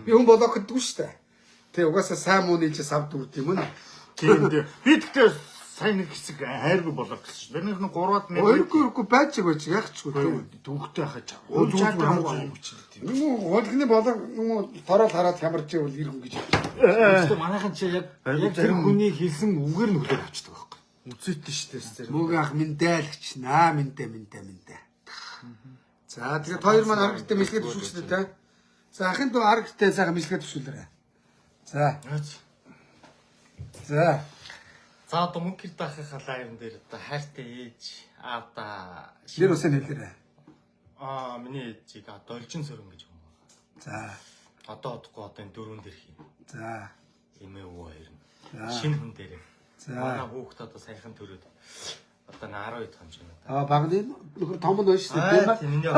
Би хүн блоклдгүй шүү дээ. Тэг угаасаа сайн муу нийлээс авд үрд юм уу? Тийм. Би тэгтээ сайн нэг хэсэг хайргүй болоо гэсэн. Тэр нэг 3-аад мянга. Өөрөхгүй байж яг ч үгүй. Түүхтэй хаж. Нөгөө хөлгний болоо нөгөө торол хараад хямарч ивэл иргэн гэж. Гэхдээ манайхан чи яг тэр хүний хэлсэн үгээр нь хүлээж авчдаг байхгүй. Үзээтэй шүү дээ. Мөг ах мэндэлгч наа мэндэ. За тэгээд хоёр маань аргтээ мэдлэгээ төвшүүлчихлээ те. За ахын дөө аргтээ сайхан мэдлэгээ төвшүүлээрэй. За. За одоо мөнгө даахын лайвн дээр одоо хайртай ээж аавда Нэр усаа хэлээрэй. миний ээжийг одоо Олжин Сөрөн гэж юм байна. За. Одоо одохгүй одоо энэ дөрөв дэрх юм. За. Эмээ өвөө хоёр нь. За. Шинэ хүн дээр. За. Манай хүүхд одоо саяхан төрөөд одоо 12 том ч юм уу. Багны нөхөр том нь байна шүү дээ. Аа тийм энэ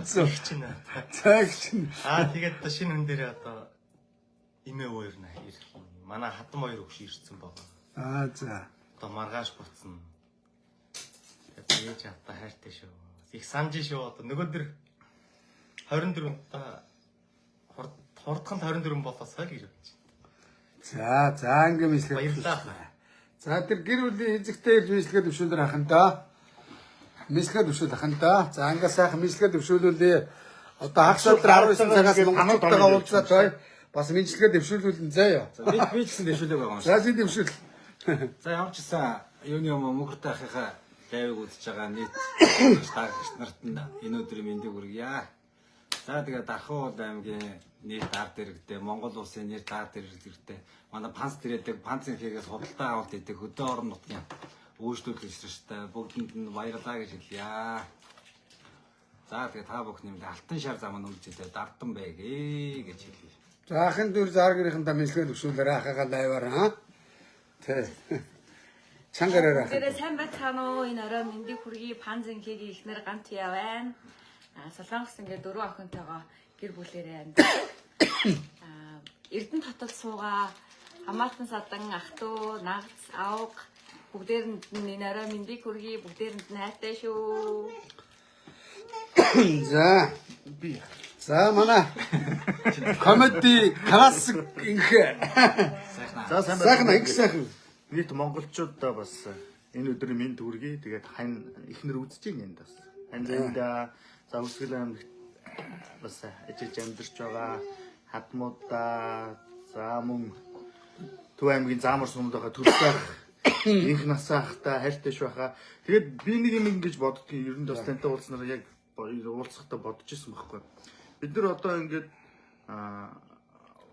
Зөв. чинь. Цаг чинь. Тэгээд одоо шинэ хүн дээр одоо эмээ өвөө хоёр нь ирэх юм. Манай хатан хоёр өгш ирсэн байгаа. За. Одоо маргааш буцна. Тэгээд ээж авта хайртай шүү. Их санаж шүү. Одоо нөгөөдөр 24 та хурдхан 24 болоосоо л ирэх гэж. За ингээм мэдлэг. Баярлалаа. За тэр гэр бүлийн эзэгтэй ирж мэдлэгээ төвшүүлэр ахын доо. Мэдлэгээ төвшүүл ахын доо. За ингээ сайхан мэдлэгээ төвшүүлүүлээ. Одоо хагас өдөр 19 цагаас монголчуудтайгаа уулзаад бай. Бас мэдлэгээ төвшүүлүүлэн заяа. Би ч гэсэн дэвшүүлэг байгаа юм шиг. За чи төвшүүл. За ямар ч гэсэн юуны юм мөнхөртэй ахыхаа дайвыг үзэж байгаа нийт таагч нарт нь энэ өдрийн мэндийг хүргье. За тэгээд Ахуул аймгийн нийт ард иргэдээ Монгол улсын нийт ард иргэдээ манай панц дээрдэг панцын хийгээс худалдаа авалт хийдэг хөдөө орон нутгийн үйлчлүүлэгч нартай бүгдэнд нь баярлалаа гэж хэлье. За тэгээд та бүхний алтан шар зам нь үлдээд дардсан байгээ гэж хэлье. За ахын дүр зааргийнхэнтэй мэдлэгээ төвшүүлээрэ ахыгаа лайваар хаа. Тэ. Чангараараа. Гэрээ сайн байцгаана уу? Энэ орой мэндийг хүргэе. Панзын хийгийн ихнэр гант яа байна. Солонгос ингээд 4 охинтойгоо гэр бүлээрээ амьд. Эрдэнэ хотод суугаа хамаатан садан ах トゥ нагц авг бүгдээрэнд нь энэ орой мэндийг хүргэе. Бүгдээрэнд нь хайртай шүү. За манай комеди классик ингээ. За Сайхан их сайхан. нийт монголчуудаа бас энэ өдрийн мэнд хүргэе. Тэгээд хань ихнэр үзэж ийн энд бас. Энд за үсгэл аймагт бас ажиж амьдарч байгаа хадмуудаа за мөн Төв аймгийн заамар сумд байгаа төрсөөх инх насаахтай хайртай ш байхаа. Тэгээд би нэг юм ингэж боддгийн ер нь бас тантай уулзнараа яг уулзахдаа бодож ирсэн байхгүй. Бид нар одоо ингээд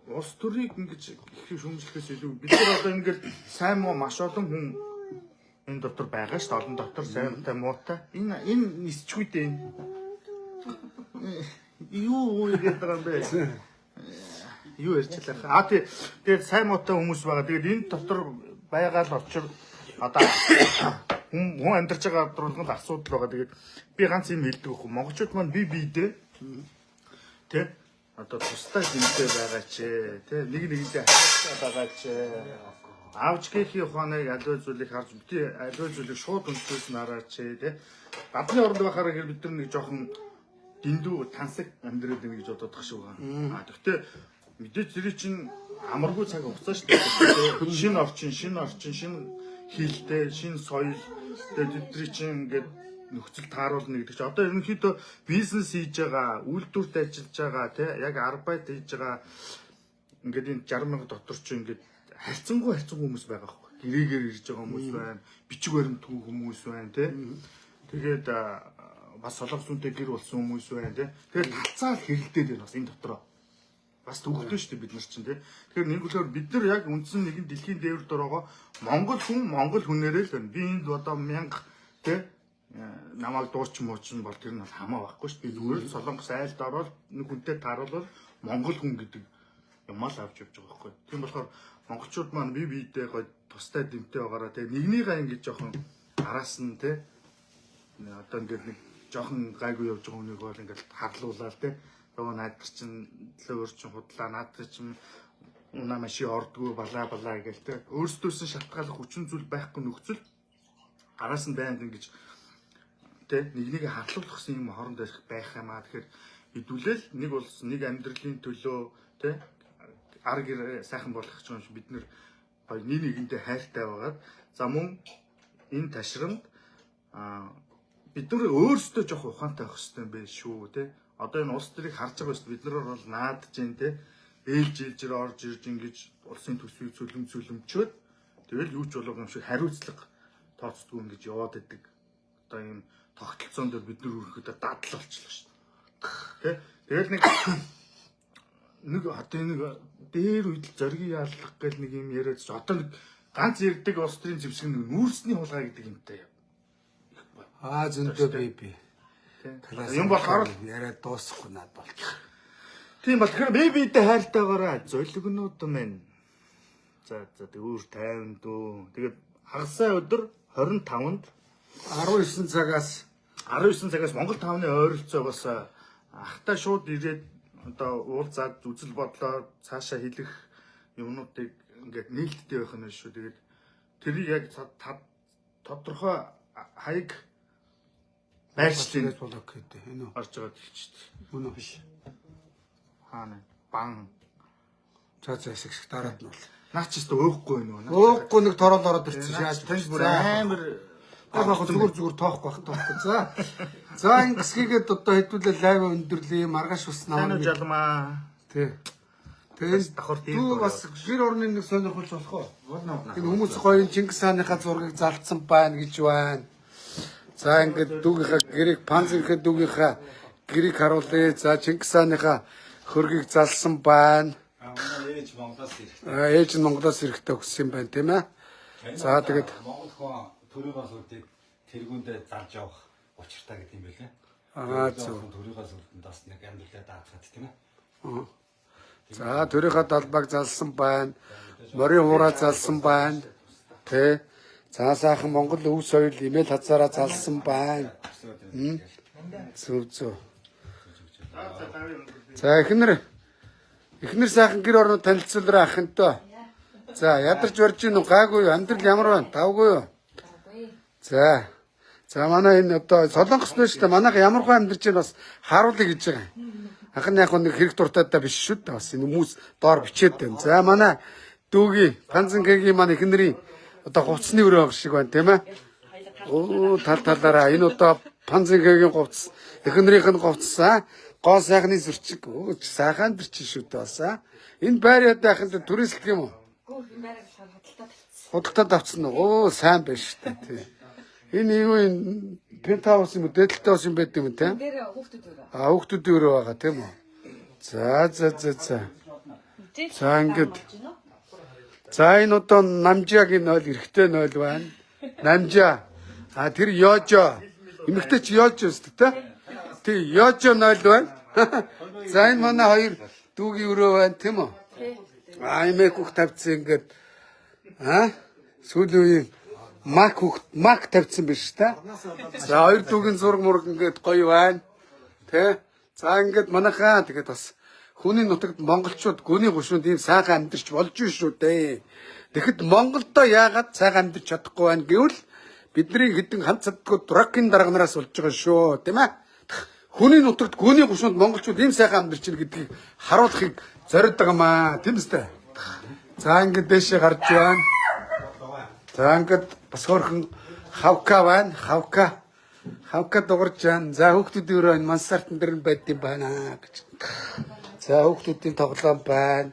улс төрийг ингэж их шүмжлэхээс илүү бид нар одоо ингээд сайн муу маш олон хүн энэ дотор байгаа шүү дээ. Олон дотор сайнтай муутай. Энэ нисчгүй дээ. Юу гэдэг байгаа юм бэ? Юу ярьчлаа. Тэгээд сайн муутай хүмүүс байгаа. Тэгээд энэ дотор байгаа л очир одоо хүн амьдарч байгаа болгонд асуудал байгаа. Тэгээд би ганц юм хэлдэг байхгүй. Монголчууд маань биедээ тэ одоо тустай зинтэй байгаа ч тэ нэг нэгэндээ хайртай байгаа ч аавч гээхийн ухааныг аливаа зүйлийг харж бити аливаа зүйлийг шууд өнцгөөс нь хараач тэ гадны оронд байхаараа хэр бид нар нэг жоохон дэндүү тансаг амьдраад байна гэж бодох шиг байна. Гэхдээ мэдээж зэрэг чинь амаргүй цаг хугацаа шүү дээ. Шинэ орчин, шинэ хийлтэй, шинэ соёл тэгээд тэдний чинь ингээд нөхцөл тааруулна гэдэг чинь одоо ерөнхийдөө бизнес хийж байгаа, үйлдвэрт ажиллаж байгаа тий яг арбайт хийж байгаа ингээд энэ 60,000 дотор чинь ингээд харьцангуй хүмүүс байгаа байхгүй. Гэрээгээр ирж байгаа хүмүүс байна, бичиг баримтгүй хүмүүс байна тий. Тэгээд бас солонгос үнтэй гэр болсон хүмүүс байна тий. Тэгээд хацаал хэрэлдээд байна бас энэ дотроо. Бас төгөлдөө шүү дээ бид нар чинь тий. Тэгэхээр нэг үлээр бид нар яг үндсэн нэгэн дэлхийн дээвэр дөрөөгөө Монгол хүнээрээ л байна. Би энд одоо 1000 тий намайг дууч муучин бол тэр нь хамаа байхгүй шүү дээ. Зүгээр л солонгос айлд ороод нэг хүнтэй тааруулбал Монгол хүн гэдэг юм л авч явж байгаа байхгүй. Тийм болохоор монголчууд маань биедээ гоё тустай дэмтэй байгаараа тий нэгнийгаа ингэж жоохон араас нь тий одоо ингээд нэг жоохон гайгүй явж байгаа хүнийг бол ингээд харлуулаад тий нөгөө найдар чинь төлөөр чинь худлаа наадтай чинь унаа машин ордгоо балаа гээл тий өөрсдөөс шалтгааллах хүчин зүйл байхгүй нөхцөл араас нь байнг ингэж тий нэгнийг харлуулах юм хооронд байх юм аа тэгэхээр хэдүүлэл нэг улс нэг амьдралын төлөө тий ар гэр сайхан болох ч юм шиг бид нэр гоё нэгэндээ хайртай байгаад за мөн энэ ташрамд бид нар өөрсдөө жоох ухаантай байх хэрэгтэй юм байна шүү тий одоо энэ улс төрийг харж байгаа шүү бид нар бол наадж जैन тий ээлжээр орж ирж ингэж улсын төсвийг цөлмчөөд тэгэл юу ч болов юм шиг хариуцлага тооцдгүй ингэж яваад идэг одоо ийм тогтолцоон дээр бид нар өөрөхдөө дадал болчихлоо шүү тий тэгэл нэг одоо нэг дээр үед зориг яалах гэл нэг юм яриад ч одоо нэг ганц ярддаг улс төрийн зэвсэг нэг нүүрсний хулгай гэдэг юмтай Зөндөө би. юм болохоор яриад дуусахгүй над болчих. Тийм бол тэгэхээр бэбитэй хайртайгаараа золигнууд минь. За тэг өөр 50 дөө. Тэгээд хагасаа өдөр 25-нд 19 цагаас 19 цагаас Монгол 5-ны ойролцоогоос ахтай шууд ирээд одоо уулзаад үзэл бодлоо цаашаа хэлэх юмнуудыг ингээд нээлттэй байх нь шүү. Тэгээд тэрийг яг тодорхой хаяг байршлын болог гэдэг. Энэ орж байгаа гэвчтэй. үнэ биш. Хаана бан За хэсэг дараад нь бол. наа чи өстө өөхгүй нөө. Өөхгүй нэг торол ороод ирчихсэн. Яаж Яаж тань бүр амар амар яг зүгээр тоохгүй байх. За. За энэ гисгийгээд одоо хэдүүлээ лайв өндөрлөе. Маргааш ус Тань намаа. жалмаа. Тий. Тэгээд давхар тийм дүү бас гэр орны нэг сонирхолж болох уу? Энэ хүмүүс гоё Чингис хааныхаа зургийг залтсан байна гэж байна. За ингээд дүүгийнхаа гэрийг панзынхаа дүүгийнхаа гэрийг харуулъя. За Чингис хааныхаа хөргийг залсан байна. Ээж Монголоос ирэхдээ. Ээж нь Монголоос ирэхдээ өгсөн юм байна тийм ээ. За тэгээд Монгол хүн төрөөгөөс үлдээд тэргүүндээ зарж явах учиртай гэдэг юм байлээ. зөв. Төрөөгөөс үлдэн бас нэг амьдралаа даацгаад тийм ээ. За төрийнхөө далбаг залсан байна. Морин хураа залсан байна. Тэ. За сайхан Монгол өв соёл имэйл хазаараа залсан байна. Зөв. За эхнэр сайхан гэр орноо танилцуулраа ахынтой. За ядарч барж гин үү гаагүй юу? Амьдрал ямар байна? Давгүй юу? За. За манай энэ одоо Солонгос нь шүү дээ. Манайха ямархуу амьдарч байна бас харуулъя гэж байгаа. Ахын яг нэг хэрэг дуртайдаа биш шүү дээ. Бас энэ хүмүүс доор бичээд байна. За манай дүүгийн Панзенкегийн маань эхнэрийн одоо хувцсны өрөө шиг байна тийм ээ. Оо талаараа энэ одоо Панзенкегийн хувцс эхнэрийнх нь хувцс гоо сайхны зөрчиг. Оо сайхан дэрч шүү дээ бас. Энэ байр ядаа ахын түрээсэлдэг юм уу? Гүү энэ байраа болохоор худалдаа тавьчихсан. Худалдаа давцсан уу? Оо сайн байна шүү дээ тий. Энэ юу энэ пентаус юм уу? Дээдэлтэй ус юм байд юм те? Дээр хүүхдүүд өрөө. Хүүхдүүдийн өрөө байгаа тийм үү? За. За ингээд. За энэ одоо намжаагийн 0 эрэгтэй 0 байна. Намжаа. Тэр ёжо. Эмэгтэй чи ёжо өст те? Тий, ёжо 0 байна. За энэ манай хоёр дүүгийн өрөө байна тийм үү? Эмээг хүүхд тавьчихсан ингээд. Сүүлийн үеийн мак тавьчихсан биш та. За хоёр дүүгийн зураг мураг ингээд гоё байна. Тэ? За ингээд манайхаа тэгээд бас хүний нутагт монголчууд гүний гушуунд ийм сайхан амьдарч болж шүү дээ. Тэгэхэд Монголдо яагаад сайхан амьдарч чадахгүй байна гэвэл бидний хэдэн ганц цадгүй дракийн дарганараас болж байгаа шүү, тийм ээ? Хүний нутагт гүний гушуунд монголчууд ийм сайхан амьдарч байна гэдгийг харуулахыг зориод байгаа маа, тийм үстэй? За ингээд дэшээ гарч байна. За ингээд бас хөрхөн хавка байна. Хавка дугарч байна. За хүүхдүүдийн өрөө энэ мансартан дээр нь байд юм байна гэж. За хүүхдүүдийн тоглоом байна.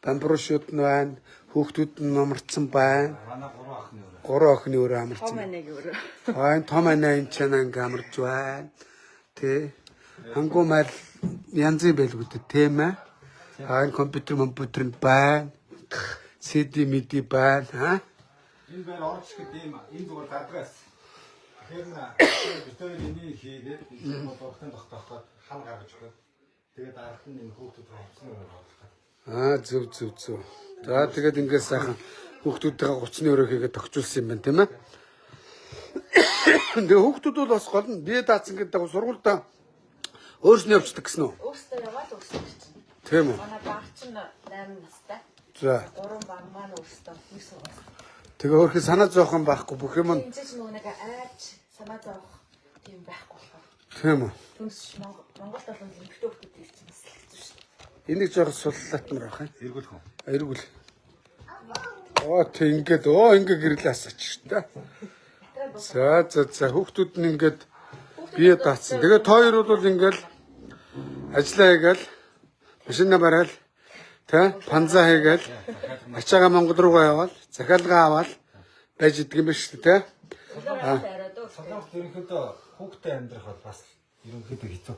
Бамбуушууд нь байна. Хүүхдүүд нь номорцсон байна. Манай 3 ахны өрөө. 3 охины өрөө амарсан. Том аниг өрөө. Энэ том анаа энэ чанаа ингээ амарч байна. Тэ. Хангу мал янзын байлгүй дээ тийм ээ. Энэ компьютер нь байна. CD миди байна. Энэ байр орж ирэхэд энэ зүгээр гадгаас. Тэгэхээр битүүр энийг хийгээд энэ бодохын тогтооход хал гаргаж өгөө. Тэгээд ард нь энэ хүүхдүүд хувцсны өрөө болгох. Зөв. За тэгээд ингээд сайхан хүүхдүүдтэйгээ хувцсны өрөө хийгээд тогтчулсан юм байна тийм ээ. Тэгээ хүүхдүүд бол бас гол нь бие даацсан гэдэг сургуультай өөрснөө явцдаг гэсэн үү? Өөртөө яваад өөртөө чинь. Тийм үү. Манай баг чинь 8 настай. За. 3 баг маань өөртөө их сургууль. Тэгээ өөрхий санаа зовхон байхгүй бүх юм нь Энд чинь нэг айж санаа зовох тийм байхгүй болохоор. тийм үү. Түнс Монголд бол эмэгтэй хүүхдүүд ирсэн бас л хэцүү шүү дээ. Энийг жоох суллаатмар байх юм. Эргүүл хүн. Эргүүл. Тэг ингээ гэрлээ асаач шүү дээ. За хүүхдүүд нь ингээд бие даацсан. Тэгээ хоёр бол ингээл ажиллаа хийгээл машина барайл тэ панза хийгээл ачаага Монгол руугаа яваал захиалга аваад байж идэг юм биш үү тэ. Солонгос ерөнхийдөө хүүхдээ амьдрах бол бас ерөнхийдөө хэцүү.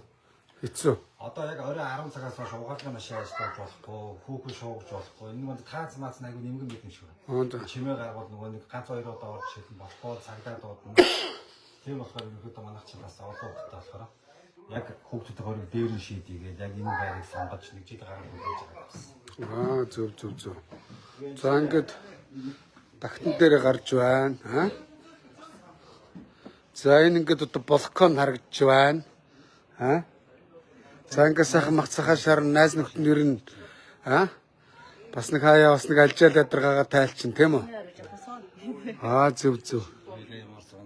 Хэцүү. Одоо яг орой 10 цагаас хойш угаалгын машин ажиллаж болохгүй, хүүхэн шуугч болохгүй. Энэ манд таац мац айгу нэмгэн бид юм шиг байна. Чимээ гаргуул нөгөө нэг ганц хоёр удаа орж шилэн болохгүй, цагдаа дуудана. Тийм болохоор ерөнхийдөө манайх чинь бас олон хүүхдтэй болохоор яг хүүхдүүдийн хориг дээр нь шийдийгээд яг энэ байрыг сонгож нэг жил гаргаж өгч байгаа юм. Зөв. За ингээд тагтан дээр гарч байна. За энэ ингээд одоо балкон харагдж байна. За ингээд сайхан мах цахаа шар найз нөхдөд нэр нь бас нэг хаяа бас нэг алжаал ядаргаагаа тайлчин тийм үү? Зөв.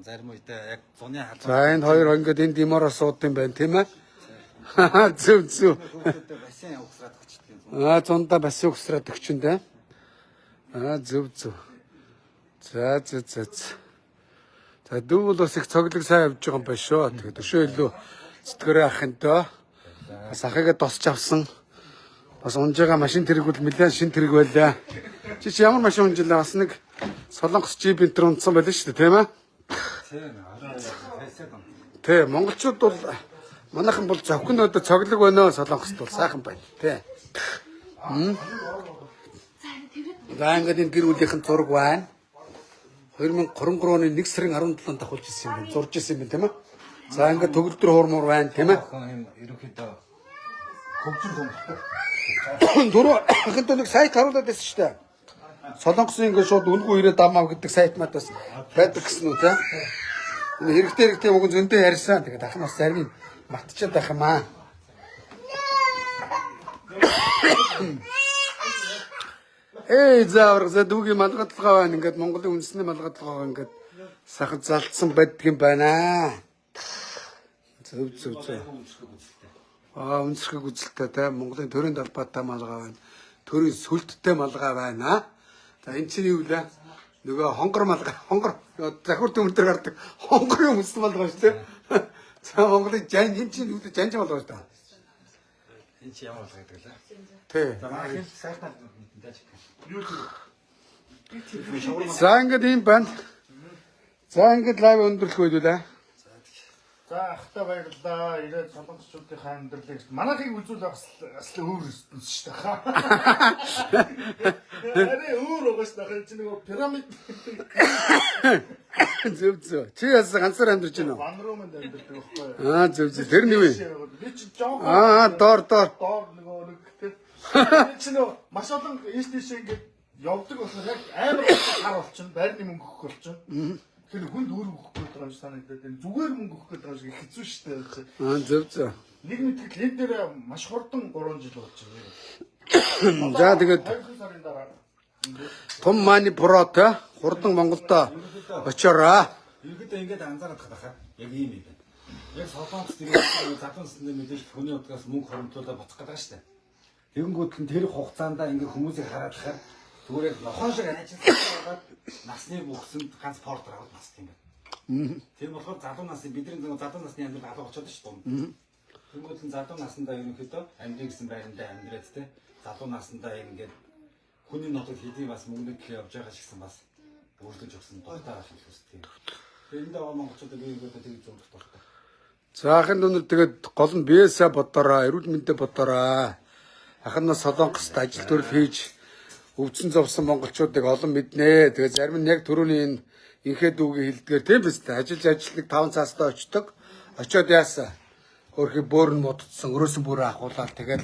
Зарим үедээ яг зуны хад. За энэ хоёр ингээд энэ димороо сууд юм байна тийм ээ? Зөв. Хүүхдүүдэд бассейн угсраад өгчдөг юм. Зундаа бассейн угсраад өгчин дээ. Зөв. За. За дүүл бас их цоглог сайн явж байгаа юм байна шүү. Тэгээд өшөө илүү зүтгэрээ ахын дөө. Бас ахыгаа тосч авсан. Бас унжаага машин тэргүүл нэлээд шин тэрэг байлаа. Чи ямар машин унжлаа бас нэг солонгос джип энэ төр унтсан байлаа шүү дээ тийм ээ? Тийм монголчууд бол манайхан бол зөвхөн одоо цоглог байна солонгост бол сайхан байна тий. За ингээд энэ гэр бүлийнхэн зураг байна. 2023 оны 1 сарын 17-нд давхулж ирсэн юм байна. Зурж ирсэн юм байна тийм ээ. За ингээд төгөлдөр хуурмуур байна тийм ээ. Ерөнхийдөө хөгжин хүн. Дөрөв ахынтай нэг сайт харуулад байсан шүү дээ. Солонгосын ингээд шууд үнгүй ирээд дамаа гэдэг сайт мат бас байдаг гэсэн үү тийм. Энэ хэрэгтэй уг зөндөө ярьсан. Тэгээд ах нь бас зарим мартчихад байх юм аа. Заавар дүүгийн малгадлагаа байна. Ингээд Монголын үндэсний малгадлагаа ингээд сахад залтсан байдаг юм байна. Зөв. Үндэсгэг үзэлтэй те Монголын төрийн талбайтай малгай байна. Төрийн сүлдтэй малгай байна. За энэ чинь юу вэ? Нөгөө хонгор малгай. Хонгор захир төмөр дээр гардаг. Хонгорын үндэсний малгай шүү дээ. За Монголын энэ чинь юу вэ? Жанж малгай шүү дээ. Энэ чи ямар малгай гэдэг лээ. Тий. За манай хэл сайтаа мэдээж. За ингээд юм байна. За ингээд лайв өндөрлөх байлаа. За ахтай баярлалаа. Ирээд солонгосчуудынхаа амьдралыг манайхыг үзүүлэх бас өөр өстөнс шүү дээ. Арай өөр угаас дахин чи нэг пирамид. Зөв. Чи яс ганцаар амьдарч байна уу? Ванруманд амьдардаг байхгүй юу? Зөв. Тэр нь юу вэ? Би чи жоохон Доор. Доор нөгөө нэг тэр чи нөгөө маш олон ийш тийш ингээд явдаг болохоор яг амар хар болчихно. Байрны мөнгө өгөх болчихно. Тэр хүнд өөр өгөх гэдэг юм шиг санагдаад байна. Зүгээр мөнгө өгөх гэдэг юм шиг хэцүү шүү дээ. Зөв. Нэг мэтгэл энэ дээр маш хурдан 3 жил болж байна. За тэгээд 2 сарын дараа том мани прот хурдан Монголдо очоороо. Ерөнхийдөө ингээд анзаарах хахаа яг ийм юм байна. Яг солонгос тэгээд задуунсны мэдээж хүний удаас мөнгө хоримтлуулаад буцах гэдэг шүү дээ. Тэгэнгүүт нь тэр хугацаанд ингээд хүмүүсийг хараад хахаар зүгээр нохоо шиг ажилласан насны бүхсэнд ганц портер аваад настай юм байна. Тийм болохоор залуу насны бидний залуу насны амьдрал алга болчиход шүү дээ. Тэгэнгүүт нь залуу наснда ерөнхийдөө амьдрын гэсэн байрандаа амьдраад те залуу наснда ингээд хүний нотод хэдий бас мөнгөд явж байгаа шигсэн бас өөрлөж өгсөн дуртай байх юм үстэй. Тэгээд энэ монголчуудад биегээд тэгж зурдаг дуртай. За ахын дүнэр тэгээд гол нь биесээ бодороо, эрүүл мэндэд бодороо. Ахын нас солонгост ажил төрөл хийж өвдсөн зовсон монголчуудыг олон мэднэ. Тэгээд зарим нь яг түрүүний энэ инхээ дүүгийн хэлдгээр тийм биз дээ. Ажиллаж 5 цаастаа очдог. Очоод яасан? Өөрхий бөөр нь модцсон, өрөөсөн бөөрөө ахуулаад тэгээд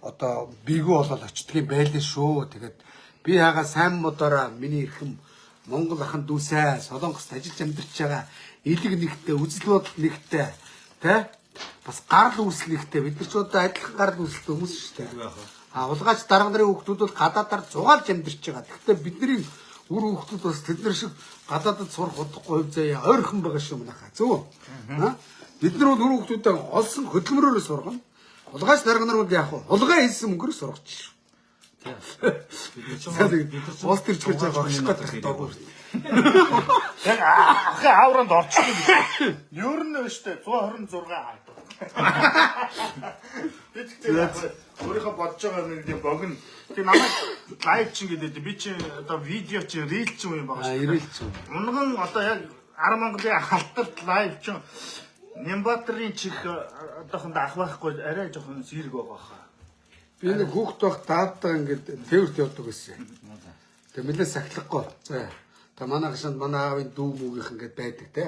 одоо бийгүү болоод очдөг юм байлээ шүү. Тэгээд би хаага сайн модороо миний эрхэм Монгол ахын дүүсээ солонгост ажиллаж амьдарч байгаа элэг нэгтэй, үзэл бодол нэгтэй, тэ? Бас гарал үүсэл нэгтэй. Бид нар ч одоо адилхан гарал үүсэлтэй хүмүүс шүү дээ. Улгаач дарга нарын хүүхдүүд бол гадаадаар зугаалж амьдарч байгаа. Гэхдээ бидний үр хүүхдүүд бас тэднэр шиг гадаадад сурах удахгүй хувь заяа ойрхон байгаа шүү манайхаа. Зөв. Бид нар бол үр хүүхдүүдээ олсон хөдөлмөрөөр сургана. Улгаач дарга нар бол яг улгаа хийсэн мөнгөөр сургаж шүү. Уус төрж гэж байгаа багш гэдэг дагуу. яг ахын аавранд орчихсон. Ер нь өштэй 126 хаад. Би тэгтээ өөрийнхөө бодож байгаа нэг юм богино. Тэг намайг лайв чин гэдэг. Би чи одоо видео чи рил чин юм байгаа шүү. Ирэл чинь. Унган одоо яг 10 Монголын халтарт лайв чин Нямбатрын чих одоохонд ах байхгүй арай жоохон зэрэг байгаа хаа. Би нэг хүүхд байх даадаа ингээд тээвэрт явдаг гэсэн. Тэг нэлээ сахилахгүй. За. Та манай гашанд манай аавын дүү мөгийнх ингээд байдаг те.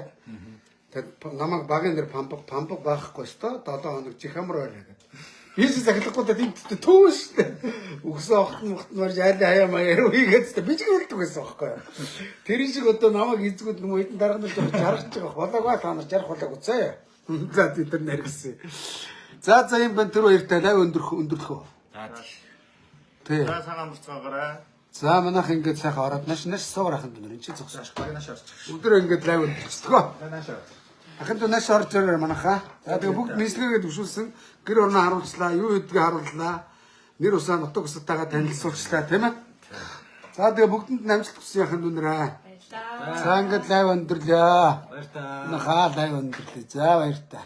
Тэгээд намайг багын нэр пампаг баахгүй шүү дээ. 7 хоног жихамар байлаа гэдэг. Бийс захихгүй да тэмттэй төө шүү дээ. Үгсэн огт марж айлаа хаяа маяар үгээд би ч гүйлдэг байсан байхгүй юу. Тэр шиг одоо намайг эзгүүд юм хэдэн дарга нар жаргаж байгаа болоогаа та нар жарах болоог үзье. За тэр наргисан. За юм бан тэр хоёртай лав өндөрлөх. Тий. За цагаан буцаагаарай. За манайх ингээд сайхан ороод нааш суугаар ахын дүнэр энэ чи зогсооч. Багнаш орчих. Өдөр ингээд лайв өндөрлөцгөө. Багнаш орчих. Ахын дүнээс орж ирээр манайхаа. За тэгээ бүгд нийслэгээ төвшүүлсэн. Гэр орноо харуулчлаа, юу гэдгийг харууллаа. Нэр усаа нутаг усатайгаа танилцуулчлаа тийм ээ. За тэгээ бүгдэнд амжилт хүсье ахын дүнэрээ. Баярлалаа. За ингээд лайв өндөрлөө. Баяр та. Манайхаа лайв өндөрлөө. За баяр та.